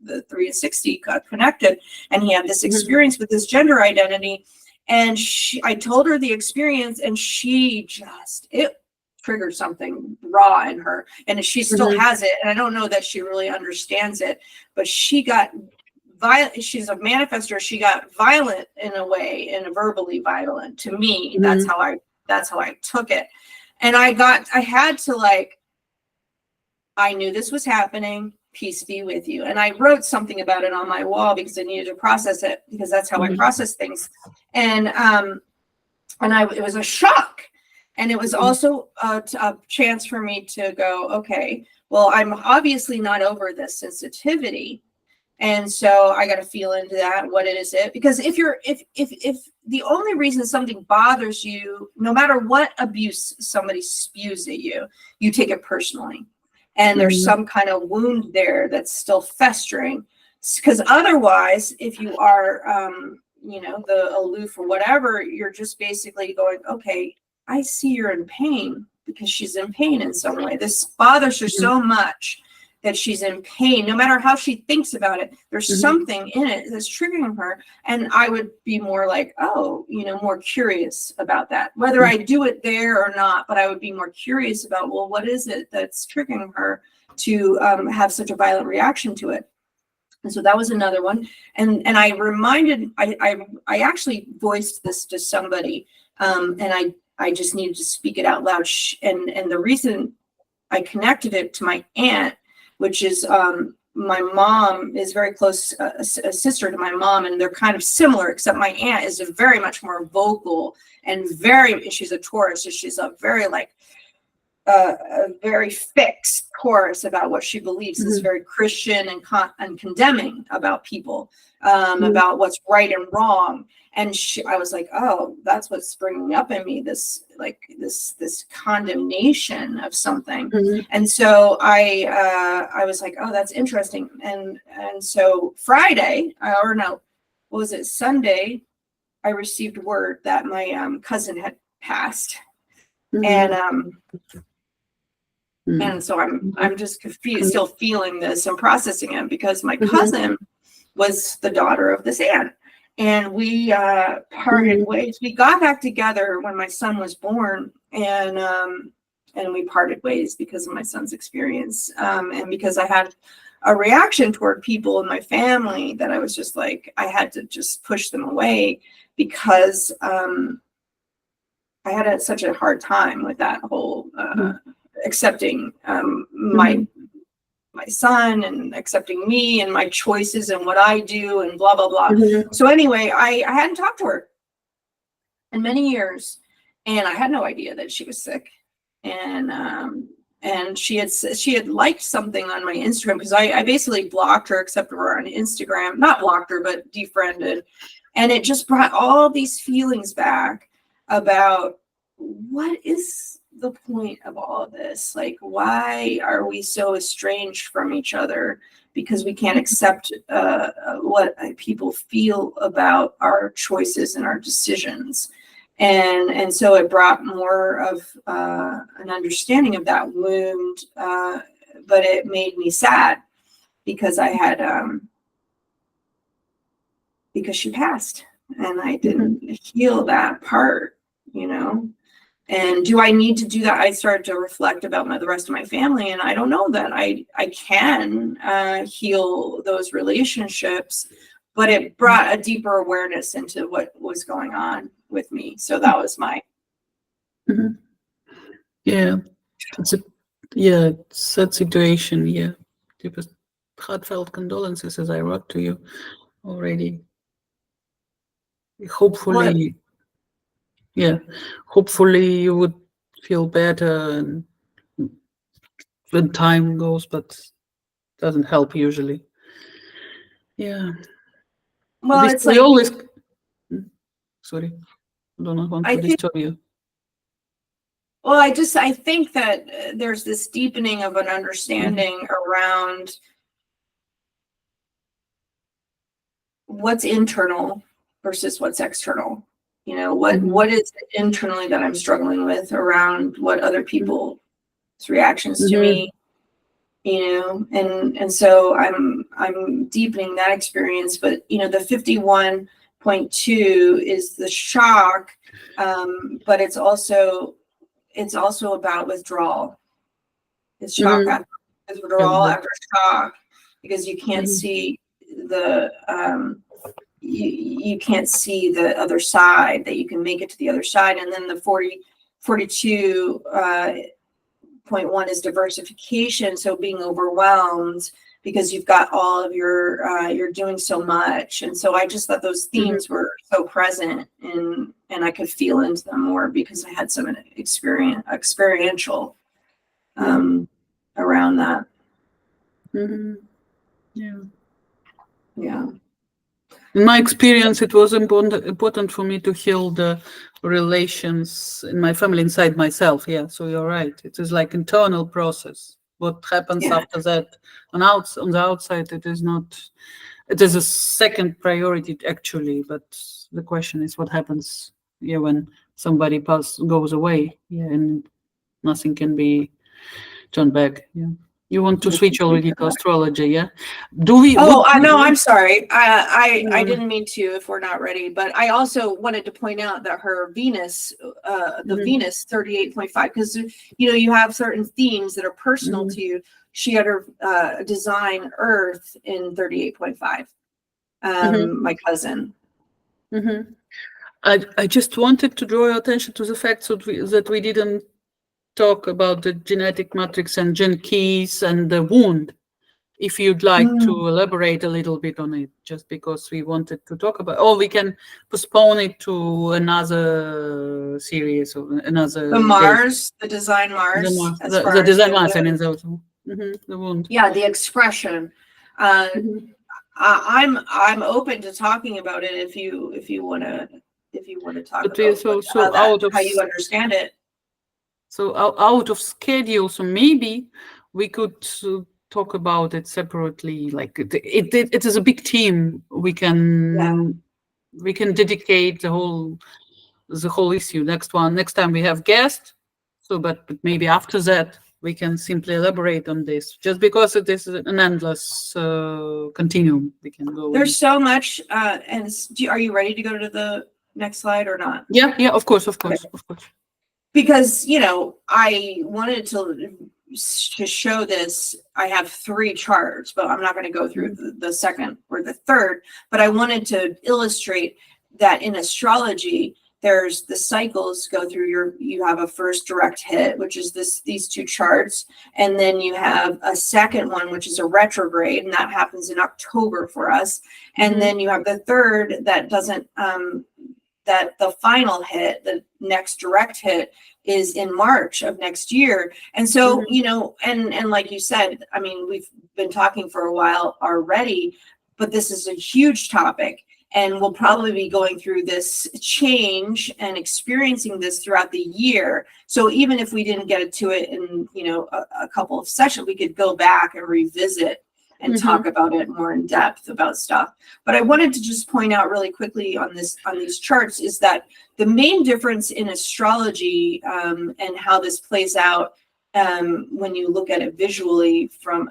and 60 got connected, and he had this experience with his gender identity. And I told her the experience, and it triggered something raw in her, and she still has it. And I don't know that she really understands it, but she got violent. She's a manifester. She got violent in a way, and verbally violent to me. That's how I took it. And I had to, like, I knew this was happening. Peace be with you. And I wrote something about it on my wall because I needed to process it, because that's how I process things. And it was a shock. And it was also a chance for me to go, okay, well, I'm obviously not over this sensitivity. And so I got to feel into that. What is it? Because if the only reason something bothers you, no matter what abuse somebody spews at you, you take it personally. And there's some kind of wound there that's still festering. Because otherwise, if you are, the aloof or whatever, you're just basically going, okay, I see you're in pain, because she's in pain in some way. This bothers her so much that she's in pain. No matter how she thinks about it, there's something in it that's triggering her. And I would be more like, more curious about that, whether I do it there or not. But I would be more curious about, well, what is it that's triggering her to have such a violent reaction to it? And so that was another one. And I actually voiced this to somebody, and I just needed to speak it out loud. And the reason I connected it to my aunt, which is my mom is very close, a sister to my mom, and they're kind of similar, except my aunt is a very much more vocal and she's a Taurus, so she's a very a very fixed Taurus about what she believes. Is very Christian and condemning about people, about what's right and wrong. And I was like, oh, that's what's bringing up in me, this condemnation of something. And so I was like, oh, that's interesting. And so Sunday, I received word that my cousin had passed. And so I'm just still feeling this and processing it, because my cousin was the daughter of this aunt. And we parted ways. We got back together when my son was born, and we parted ways because of my son's experience, and because I had a reaction toward people in my family that I was just like, I had to just push them away, because I had such a hard time with that whole accepting my son and accepting me and my choices and what I do and blah, blah, blah. So anyway, I hadn't talked to her in many years, and I had no idea that she was sick. And she had liked something on my Instagram, because I basically blocked her, except for her on Instagram, not blocked her, but defriended. And it just brought all these feelings back about, what is the point of all of this? Like, why are we so estranged from each other? Because we can't accept what people feel about our choices and our decisions. And so it brought more of an understanding of that wound, but it made me sad, because I had because she passed, and I didn't heal that part, And do I need to do that? I started to reflect about the rest of my family, and I don't know that I can heal those relationships, but it brought a deeper awareness into what was going on with me. So that was my. Yeah, it's a sad situation. Yeah, deepest heartfelt condolences, as I wrote to you already. Hopefully. Hopefully you would feel better and when time goes, but doesn't help usually. Yeah. Well, it's like always. Sorry, I don't want to disturb you. Well, I think that there's this deepening of an understanding around what's internal versus what's external. What is it internally that I'm struggling with around what other people's reactions to me, and so I'm deepening that experience. But the 51 0.2 is the shock, but it's also about withdrawal. It's shock after withdrawal after shock, because you can't see the you can't see the other side, that you can make it to the other side. And then the 42.1 is diversification, so being overwhelmed because you've got all of your you're doing so much. And so I just thought those themes were so present, and I could feel into them more because I had some experiential around that. Yeah. In my experience, it was important for me to heal the relations in my family inside myself. Yeah, so you're right. It is like internal process. What happens after that on the outside, it is not. It is a second priority actually. But the question is, what happens when somebody goes away? Yeah, and nothing can be turned back. Yeah. You want to switch already to astrology, yeah? Do we? Oh, no, I'm sorry. I didn't mean to if we're not ready, but I also wanted to point out that her Venus, Venus 38.5, because, you have certain themes that are personal to you. She had her design Earth in 38.5, my cousin. I just wanted to draw your attention to the fact that we didn't talk about the genetic matrix and gene keys and the wound. If you'd like to elaborate a little bit on it, just because we wanted to talk about, or we can postpone it to another series or another. The design Mars. The design Mars, and the wound. Yeah, the expression. I'm open to talking about it if you want to talk about how you understand it. So out of schedule, so maybe we could talk about it separately. Like it is a big team. We can dedicate the whole issue. Next time we have guests. So, but maybe after that we can simply elaborate on this. Just because it is an endless continuum, we can go. There's so much. And are you ready to go to the next slide or not? Yeah. Of course. Because, I wanted to show this. I have 3 charts, but I'm not going to go through the second or the third. But I wanted to illustrate that in astrology, there's the cycles go through you have a first direct hit, which is these 2 charts. And then you have a second one, which is a retrograde, and that happens in October for us. And then you have the third that doesn't, that the final hit, the next direct hit, is in March of next year. And so, and like you said, I mean, we've been talking for a while already, but this is a huge topic, and we'll probably be going through this change and experiencing this throughout the year. So even if we didn't get to it in, a couple of sessions, we could go back and revisit and talk about it more in depth about stuff. But I wanted to just point out really quickly on these charts is that the main difference in astrology and how this plays out when you look at it visually from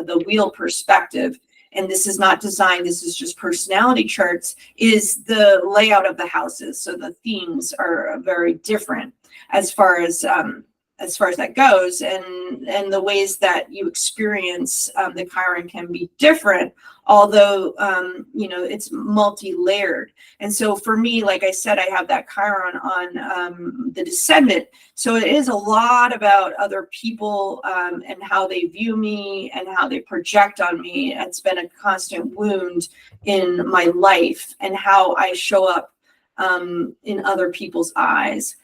the wheel perspective, and this is not design, this is just personality charts, is the layout of the houses. So the themes are very different as far as that goes, and the ways that you experience the Chiron can be different, although it's multi-layered. And so for me, like I said, I have that Chiron on the descendant, so it is a lot about other people and how they view me and how they project on me. It's been a constant wound in my life and how I show up in other people's eyes.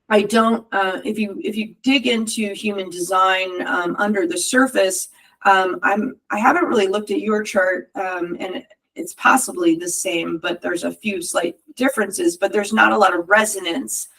I don't. If you dig into human design under the surface, I haven't really looked at your chart, and it's possibly the same, but there's a few slight differences. But there's not a lot of resonance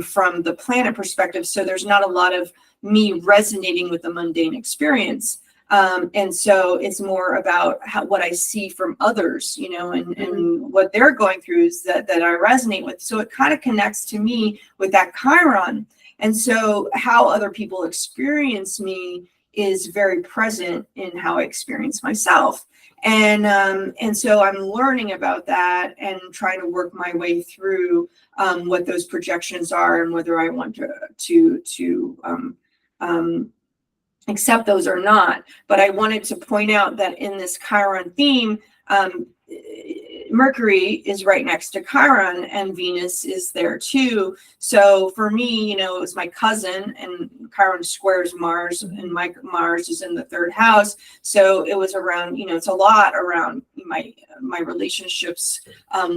from the planet perspective, so there's not a lot of me resonating with the mundane experience. And so it's more about what I see from others, and what they're going through is that I resonate with. So it kind of connects to me with that Chiron. And so how other people experience me is very present in how I experience myself. And so I'm learning about that and trying to work my way through what those projections are and whether I want to accept those or not. But I wanted to point out that in this Chiron theme, Mercury is right next to Chiron and Venus is there too. So for me, it was my cousin, and Chiron squares Mars, and my Mars is in the third house. So it was around, it's a lot around my relationships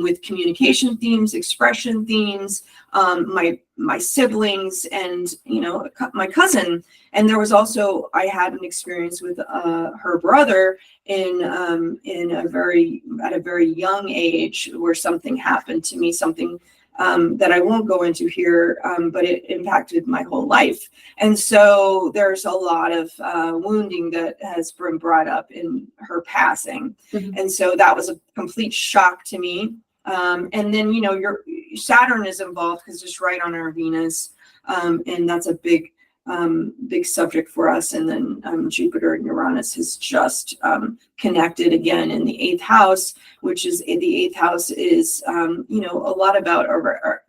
with communication themes, expression themes, my siblings, and my cousin. And there was also, I had an experience with her brother at a very young age, where something happened to me, something that I won't go into here, but it impacted my whole life. And so there's a lot of wounding that has been brought up in her passing. Mhm. And so that was a complete shock to me. And then, your Saturn is involved because it's right on our Venus. And that's a big subject for us. And then Jupiter and Uranus has just connected again in the 8th house, which is the 8th house is, a lot about our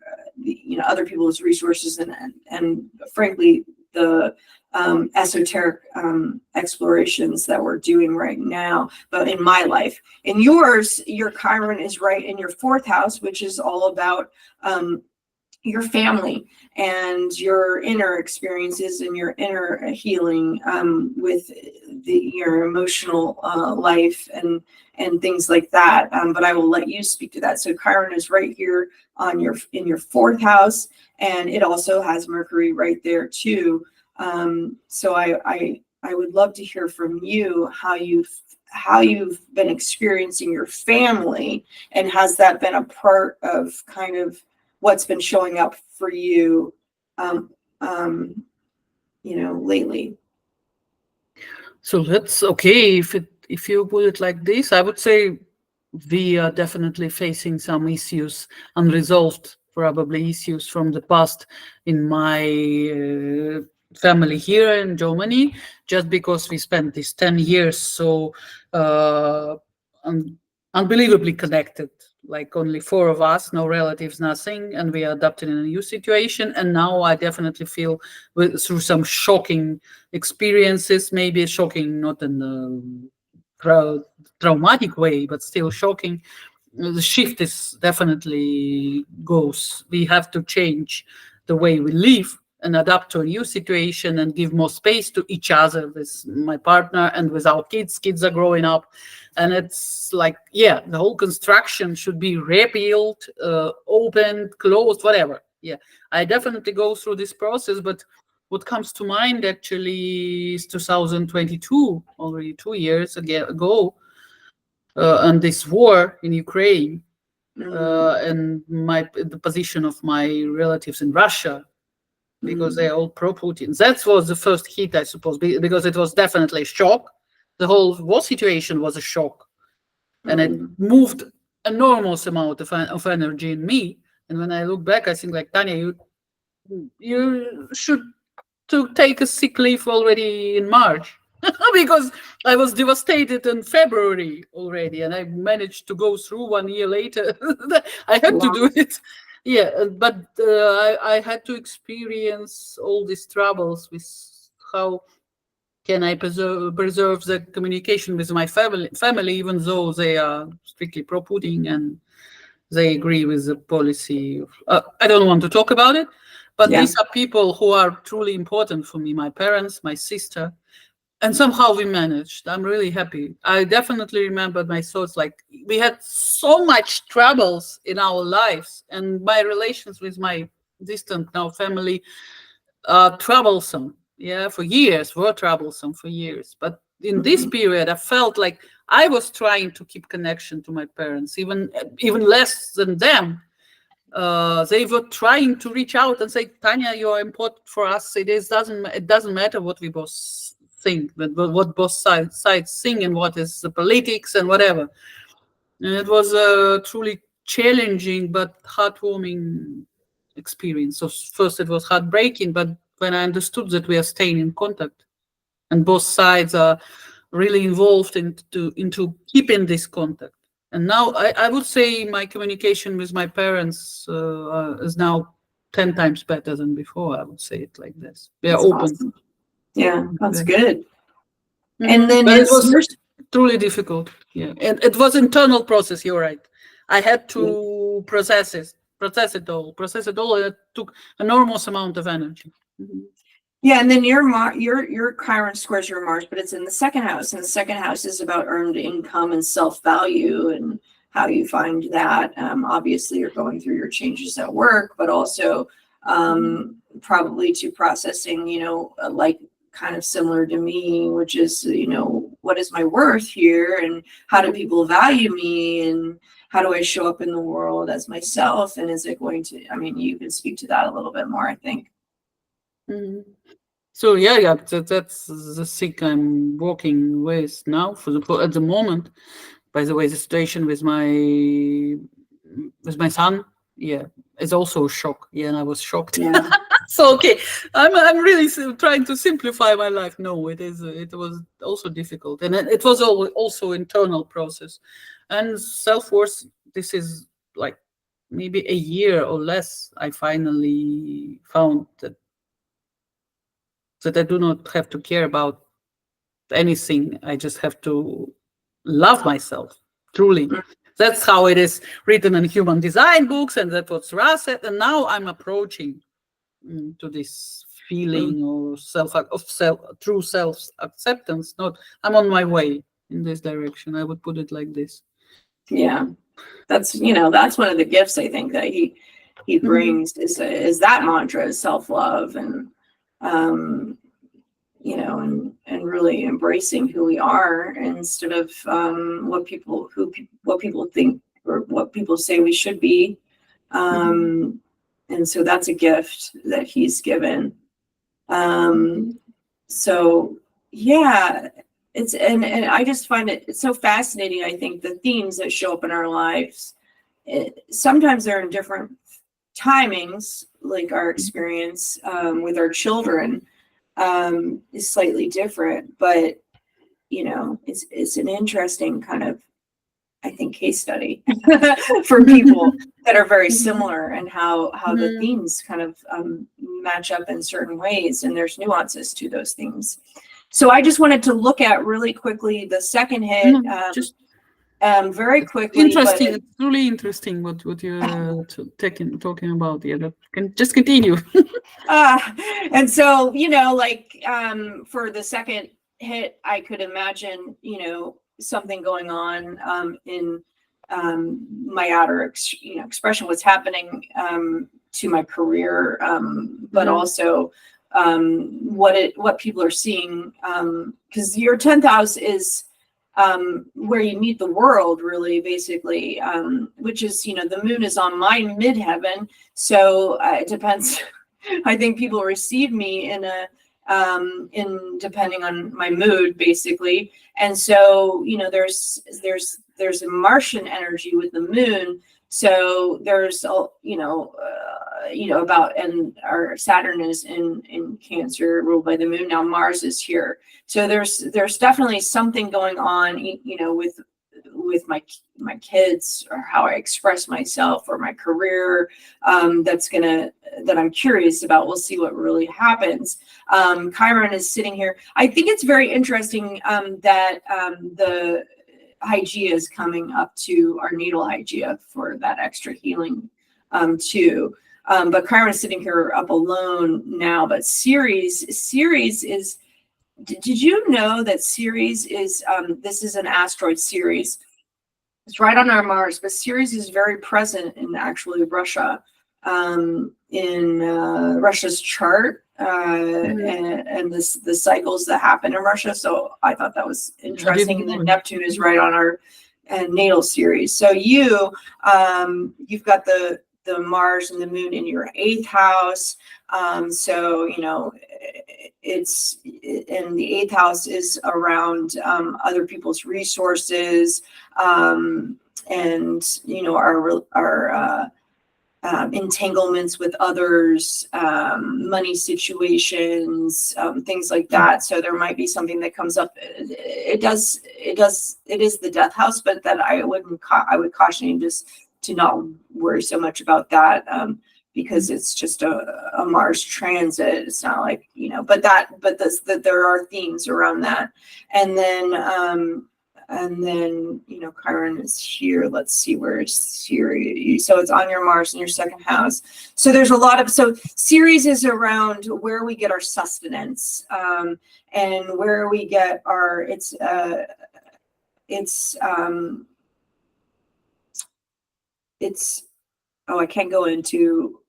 other people's resources and frankly, the esoteric explorations that we're doing right now. But in my life, in yours, your Chiron is right in your 4th house, which is all about your family and your inner experiences and your inner healing with your emotional life and things like that. But I will let you speak to that. So Chiron is right here in your 4th house, and it also has Mercury right there too. So I would love to hear from you how you've been experiencing your family, and has that been a part of kind of what's been showing up for you, lately. So that's okay. If you put it like this, I would say we are definitely facing some issues, unresolved, probably issues from the past in my family here in Germany, just because we spent these 10 years so unbelievably connected, like only 4 of us, no relatives, nothing, and we are adapted in a new situation. And now I definitely feel through some shocking experiences, maybe shocking not in the traumatic way, but still shocking. The shift is definitely goes. We have to change the way we live and adapt to a new situation and give more space to each other with my partner and with our kids. Kids are growing up, and it's like, yeah, the whole construction should be rebuilt, opened, closed, whatever. Yeah, I definitely go through this process, but what comes to mind actually is 2022, already 2 years ago, and this war in Ukraine, and the position of my relatives in Russia, because they're all pro-Putin. That was the first hit, I suppose, because it was definitely a shock. The whole war situation was a shock, and it moved enormous amount of energy in me. And when I look back, I think, like, Tanya, you should to take a sick leave already in March. Because I was devastated in February already, and I managed to go through 1 year later. I had to do it. Yeah, but I had to experience all these troubles with how can I preserve the communication with my family, even though they are strictly pro-Putin and they agree with the policy. I don't want to talk about it, but these are people who are truly important for me, my parents, my sister. And somehow we managed. I'm really happy. I definitely remember my thoughts, like, we had so much troubles in our lives, and my relations with my distant now family are troublesome. Yeah, were troublesome for years. But in this period, I felt like I was trying to keep connection to my parents, even less than them. They were trying to reach out and say, Tanya, you are important for us. It doesn't matter what we both think, but what both sides think, and what is the politics and whatever. And it was a truly challenging but heartwarming experience. So first it was heartbreaking, but when I understood that we are staying in contact, and both sides are really involved into keeping this contact. And now I would say my communication with my parents is now 10 times better than before. I would say it like this. We are That's open. awesome. Yeah, that's Yeah. good. And then But it was truly difficult. Yeah, and it was internal process. You're right. I had to process it all, and it took enormous amount of energy. Yeah, and then your Chiron squares your Mars, but it's in the second house, and the second house is about earned income and self-value and how you find that. Obviously, you're going through your changes at work, but also probably to processing, like kind of similar to me, which is, what is my worth here, and how do people value me, and how do I show up in the world as myself, and is it going to? I mean, you can speak to that a little bit more, I think. So yeah, that's the thing I'm working with now for at the moment. By the way, the situation with my son, yeah, is also a shock. Yeah, and I was shocked. Yeah. So okay, I'm really trying to simplify my life. No, it was also difficult, and it was also internal process, and self-worth. This is like maybe a year or less. I finally found that I do not have to care about anything. I just have to love myself truly. That's how it is written in human design books, and that's what Ra said. And now I'm approaching to this feeling or true self acceptance. Not, I'm on my way in this direction. I would put it like this. Yeah, that's one of the gifts I think that he brings is that mantra, is self-love, and and really embracing who we are instead of what people think or what people say we should be. And so that's a gift that he's given. So yeah, and I just find it's so fascinating. I think the themes that show up in our lives, sometimes they're in different timings, like our experience with our children is slightly different, but it's an interesting kind of, I think, case study for people that are very similar, and how the themes kind of match up in certain ways, and there's nuances to those themes. So I just wanted to look at really quickly the second hit, very quickly. Interesting. It's really interesting what you're talking about. Yeah, that can just continue. And so for the second hit, I could imagine something going on in my outer expression, what's happening to my career, but also what people are seeing, because your 10th house is where you meet the world, really, basically, which is, the moon is on my midheaven, so it depends. I think people receive me in depending on my mood, basically. And so, there's a Martian energy with the moon. So there's, about, and our Saturn is in Cancer, ruled by the moon. Now Mars is here. So there's definitely something going on, with my kids, or how I express myself, or my career, that I'm curious about. We'll see what really happens. Chiron is sitting here. I think it's very interesting that the Hygeia is coming up to our natal Hygeia for that extra healing too. But Chiron is sitting here up alone now. But Ceres is. Did you know that Ceres is, this is an asteroid, Ceres. It's right on our Mars, but Ceres is very present in actually Russia, in Russia's chart, and the cycles that happen in Russia. So I thought that was interesting. And then Neptune is right on our natal Ceres. So you've got the Mars and the moon in your 8th house. So, it's, and the 8th house is around other people's resources, and, our entanglements with others, money situations, things like that. So there might be something that comes up. It is the death house, but that I would caution you just to not worry so much about that, because it's just a Mars transit. It's not like, but there are themes around that. And then, Chiron is here. Let's see, where is Ceres? So it's on your Mars in your second house. So there's a lot of, so Ceres is around where we get our sustenance, and where we get our,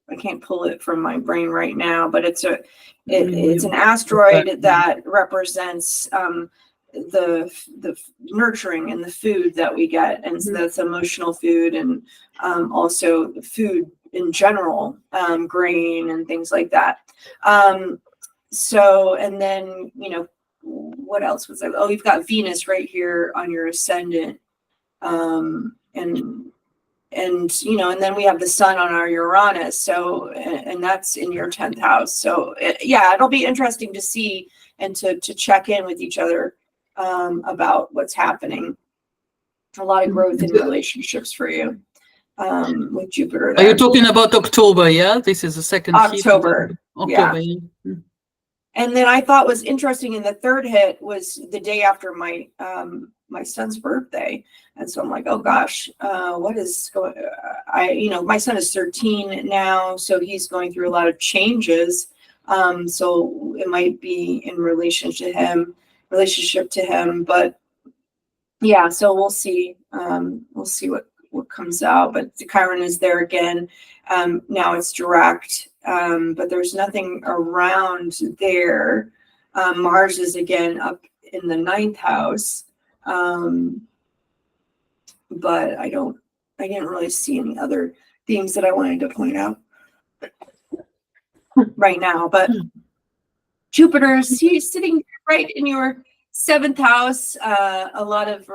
I can't pull it from my brain right now, but it's an asteroid that represents the nurturing and the food that we get, and so that's emotional food, and also food in general, grain and things like that. So, and then what else was there? Oh, you've got Venus right here on your ascendant, and then we have the sun on our Uranus, so, and that's in your 10th house. So it'll be interesting to see and to check in with each other about what's happening. A lot of growth in relationships for you with Jupiter there. Are you talking about October? Yeah, this is the second October. Yeah. And then I thought was interesting in the third hit was the day after my son's birthday, and so I'm like, oh gosh, what is going? My son is 13 now, so he's going through a lot of changes. So it might be in relationship to him, but yeah. So we'll see. We'll see what comes out. But the Chiron is there again. Now it's direct. But there's nothing around there. Mars is again up in the 9th house. But I didn't really see any other themes that I wanted to point out right now. But Jupiter is sitting right in your 7th house. A lot of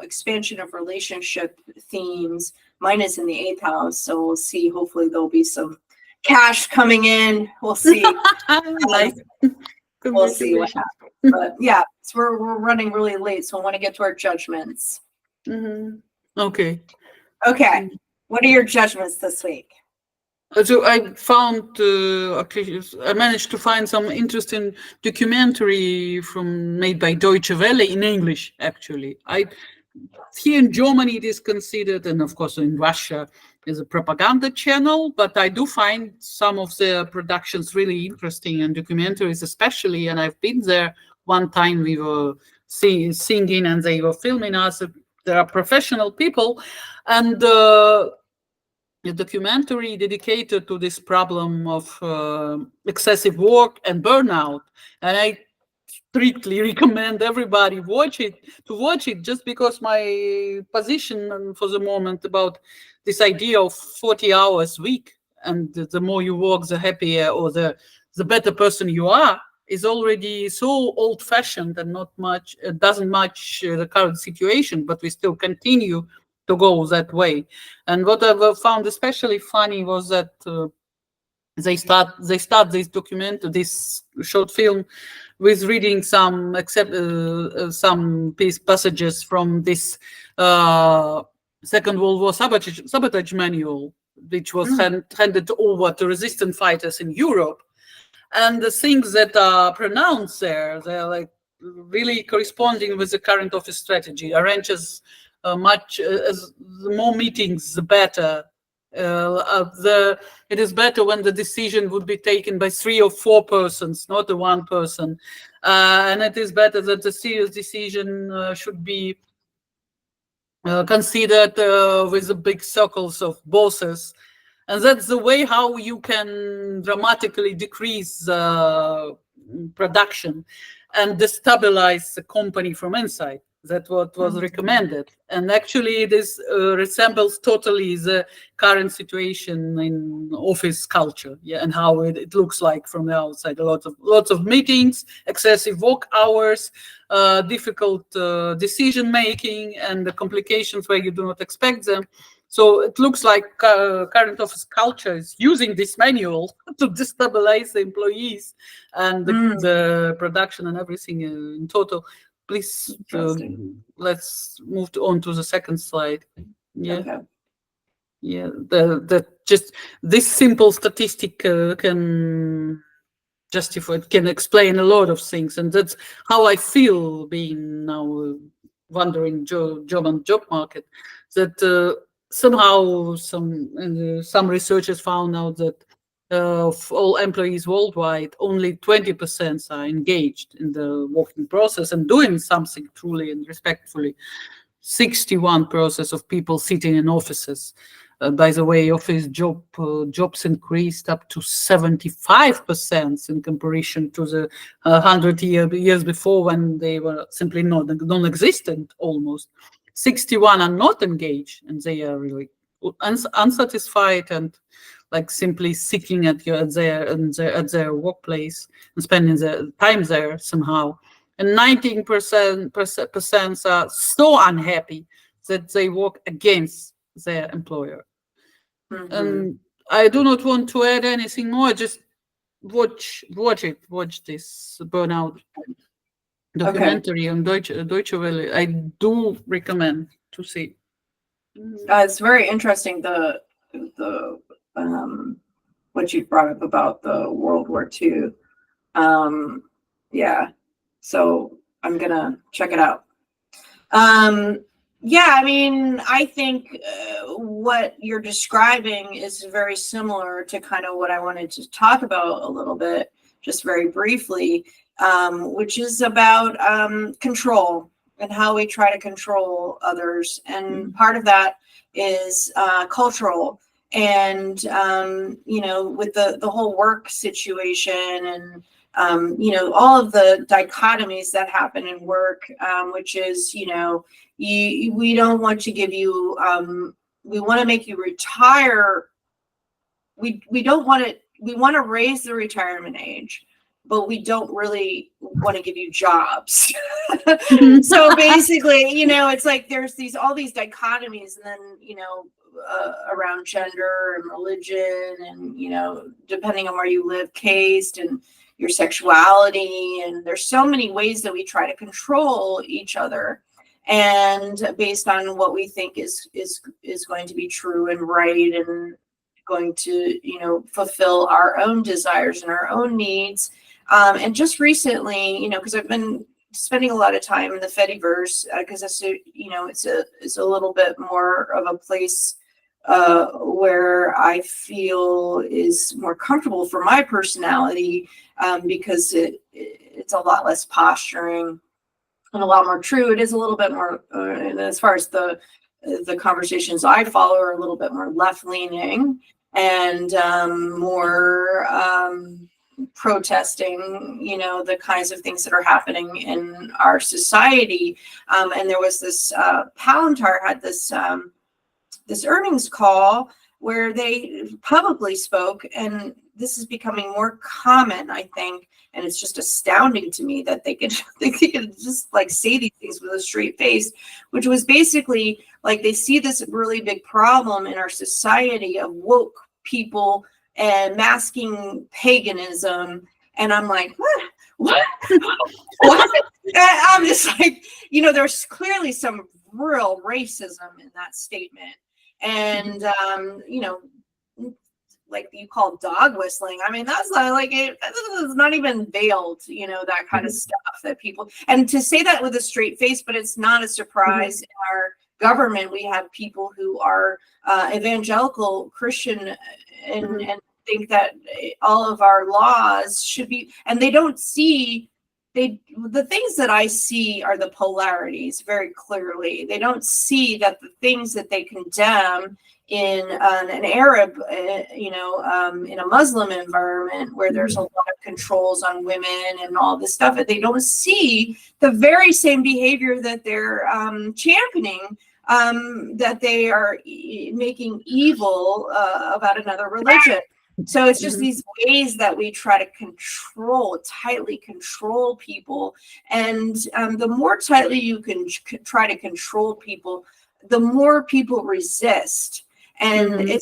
expansion of relationship themes. Mine is in the 8th house, so we'll see. Hopefully there'll be some cash coming in. We'll see. We'll see what happens. But yeah, so we're running really late, so I want to get to our judgments. Okay. What are your judgments this week? So I found, I managed to find some interesting documentary made by Deutsche Welle in English, actually. Here in Germany, it is considered, and of course in Russia, is a propaganda channel, but I do find some of their productions really interesting, and documentaries especially, and I've been there one time. We were singing and they were filming us. There are professional people, and the documentary dedicated to this problem of excessive work and burnout, and I strictly recommend everybody to watch it, just because my position for the moment about this idea of 40 hours a week, and the more you work, the happier or the better person you are, is already so old-fashioned and doesn't match the current situation, but we still continue to go that way. And what I found especially funny was that they start this short film with reading some passages from this Second World War sabotage manual, which was handed over to resistance fighters in Europe. And the things that are pronounced there, they're like really corresponding with the current office strategy. Arranges much as the more meetings, the better. It is better when the decision would be taken by 3 or 4 persons, not the one person. And it is better that the serious decision should be considered with the big circles of bosses. And that's the way how you can dramatically decrease production and destabilize the company from inside. That's what was recommended. And actually this resembles totally the current situation in office culture, and how it looks like from the outside. Lots of meetings, excessive work hours, difficult decision making, and the complications where you do not expect them. So it looks like current office culture is using this manual to destabilize the employees and the production and everything in total. Please, let's move on to the second slide. Yeah. Okay. Yeah, the just this simple statistic can justify, can explain a lot of things, and that's how I feel being now wandering job and job market. That somehow some researchers found out that of all employees worldwide, only 20% are engaged in the working process and doing something truly and respectfully. 61% of people sitting in offices. By the way, office jobs increased up to 75% in comparison to the 100 years before, when they were simply non-existent almost. 61 are not engaged, and they are really unsatisfied and like simply sitting at their workplace and spending their time there somehow. And 19% are so unhappy that they work against their employer. And I do not want to add anything more. Just watch this burnout documentary on Deutsche Welle. I do recommend to see. It's very interesting the what you brought up about the World War II. Yeah. So I'm gonna check it out. Yeah, I mean, I think what you're describing is very similar to kind of what I wanted to talk about a little bit, just very briefly, which is about control and how we try to control others. And part of that is cultural. And, you know, with the whole work situation and, you know, all of the dichotomies that happen in work, which is, you know, we don't want to give you, we want to make you retire. We don't want to, we want to raise the retirement age, but we don't really want to give you jobs. So basically, you know, it's like there's all these dichotomies, and then, you know, around gender and religion, and, you know, depending on where you live, caste and your sexuality, and there's so many ways that we try to control each other, and based on what we think is going to be true and right and going to, you know, fulfill our own desires and our own needs. And just recently, you know, because I've been spending a lot of time in the Fediverse, because it's a, you know, it's a little bit more of a place where I feel is more comfortable for my personality, because it's a lot less posturing and a lot more true. It is a little bit more, and as far as the conversations I follow are a little bit more left leaning and more protesting, you know, the kinds of things that are happening in our society. And there was this Palantir had this this earnings call where they publicly spoke, and this is becoming more common, I think, and it's just astounding to me that they could just like say these things with a straight face, which was basically like they see this really big problem in our society of woke people and masking paganism, and I'm like, what? I'm just like, you know, there's clearly some real racism in that statement. And you know, like you call dog whistling, I mean, that's like it's not even veiled, you know, that kind of stuff that people, and to say that with a straight face. But it's not a surprise. In our government, we have people who are evangelical Christian and think that all of our laws should be, and they don't see, the things that I see are the polarities very clearly. They don't see that the things that they condemn in an Arab, you know, in a Muslim environment where there's a lot of controls on women and all this stuff, they don't see the very same behavior that they're championing, that they are making evil about another religion. So it's just Mhm. these ways that we try to tightly control people. And the more tightly you can try to control people, the more people resist. And Mhm.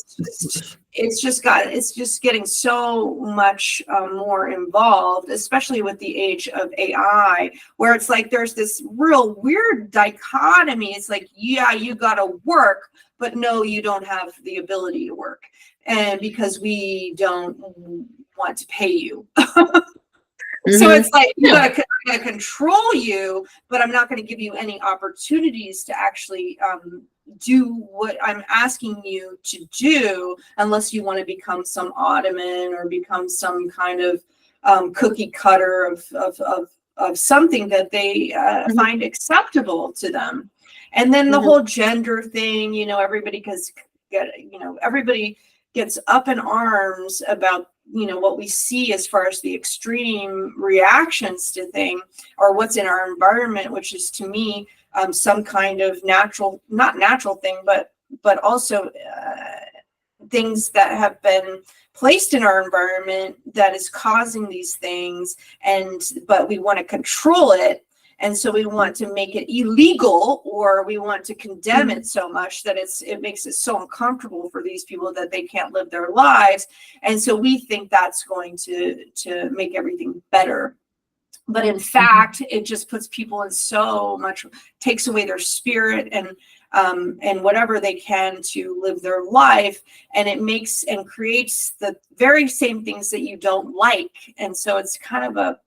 it's just getting so much more involved, especially with the age of AI, where it's like there's this real weird dichotomy. It's like, yeah, you got to work, but no, you don't have the ability to work, and because we don't want to pay you. So Mhm. it's like Yeah. I'm gonna control you, but I'm not going to give you any opportunities to actually do what I'm asking you to do, unless you want to become some ottoman or become some kind of cookie cutter of something that they Mhm. find acceptable to them. And then the Mhm. whole gender thing, everybody gets up in arms about what we see as far as the extreme reactions to things, or what's in our environment, which is, to me, some kind of not natural thing, but also things that have been placed in our environment that is causing these things, but we want to control it. And so we want to make it illegal, or we want to condemn Mhm. it so much that it makes it so uncomfortable for these people that they can't live their lives. And so we think that's going to make everything better. But in Mhm. fact, it just puts people in so much, takes away their spirit and whatever they can to live their life. And it makes and creates the very same things that you don't like. And so it's kind of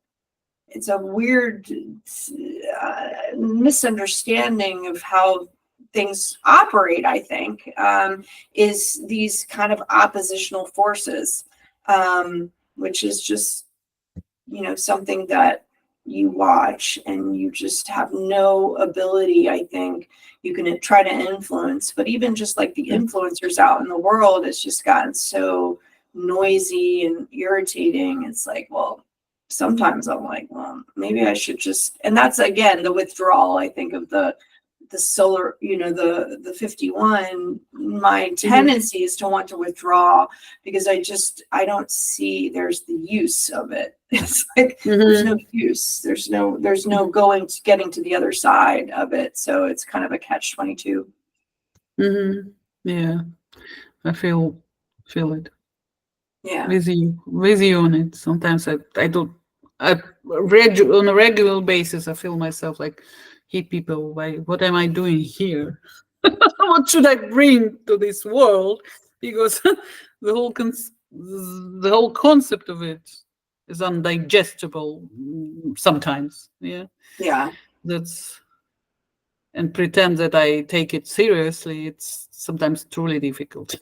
it's a weird misunderstanding of how things operate, I think, is these kind of oppositional forces, which is just, something that you watch and you just have no ability, I think. You can try to influence, but even just like the Mhm. influencers out in the world, it's just gotten so noisy and irritating. It's like, well, sometimes I'm like, well, maybe I should just, and that's again the withdrawal, I think, of the solar, the 51. My Mhm. tendency is to want to withdraw, because I don't see there's the use of it. It's like there's no Mhm. use, there's no getting to the other side of it. So it's kind of a catch-22. Mhm. Yeah, I feel it Yeah. with you on it. Sometimes I don't on a regular basis I feel myself like, hey people, why, what am I doing here? What should I bring to this world? Because the whole concept of it is undigestible sometimes. Yeah, Yeah. that's and pretend that I take it seriously. It's sometimes truly difficult.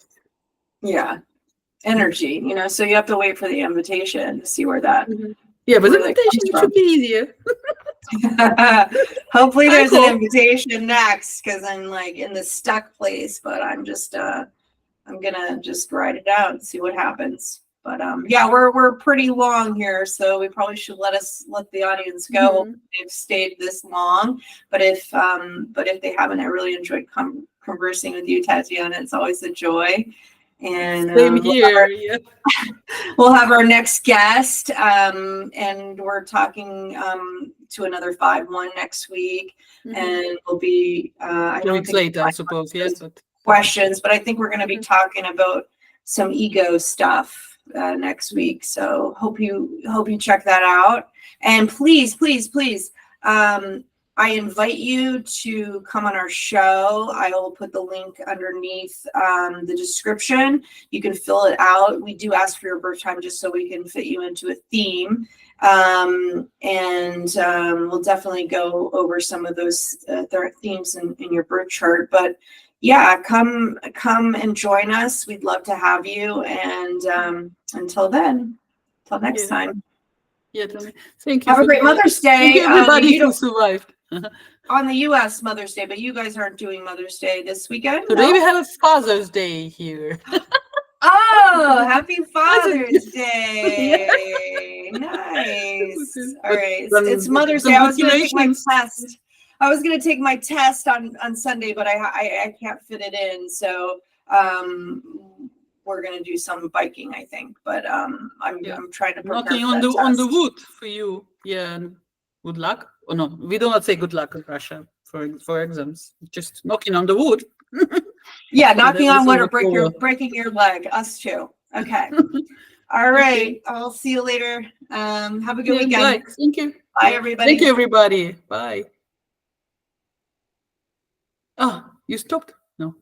Yeah. Energy, so you have to wait for the invitation to see where that Mhm. Yeah, but the where that invitation comes it should from. be easier. Hopefully I there's an hope. invitation next, because I'm like in this stuck place, but I'm gonna just write it out and see what happens. But yeah, we're pretty long here, so we probably should let the audience go if Mhm. they've stayed this long. But if they haven't, I really enjoyed conversing with you, Tatiana. It's always a joy. And Same here. Yeah. we'll have our next guest, and we're talking to another 5-1 next week, Mhm. and we'll be. I 2 weeks don't think later, I suppose. Yeah, but questions, but I think we're going to be Mhm. talking about some ego stuff next week. So hope you check that out. And please, please, please, I invite you to come on our show. I will put the link underneath the description. You can fill it out. We do ask for your birth time just so we can fit you into a theme. And we'll definitely go over some of those themes in your birth chart. But yeah, come and join us. We'd love to have you. And until then, till next Yeah, time. yeah. Tell me. Thank you Have a for great today. Mother's Thank Day. you, everybody You who don't survived. on the U.S. Mother's Day, but you guys aren't doing Mother's Day this weekend, Today we no? have a Father's Day here. Oh, happy Father's Father's Day. Yeah. Day. Nice. All But right. It's then Mother's Day. I was going to take my congratulations. test. I was going to take my test on Sunday, but I can't fit it in. So we're gonna do some biking, I think. But I'm trying to prepare knocking for on that the test. wood for you. Yeah, and good luck. Oh no, we do not say good luck in Russia for exams. Just knocking on the wood. Yeah, So knocking that on we wood or recover. breaking your leg. Us too. Okay. All right. I'll see you later. Have a good Yeah, weekend. bye. Thank you. Bye, Yeah. everybody. Thank you, everybody. Bye. Oh, you stopped? No.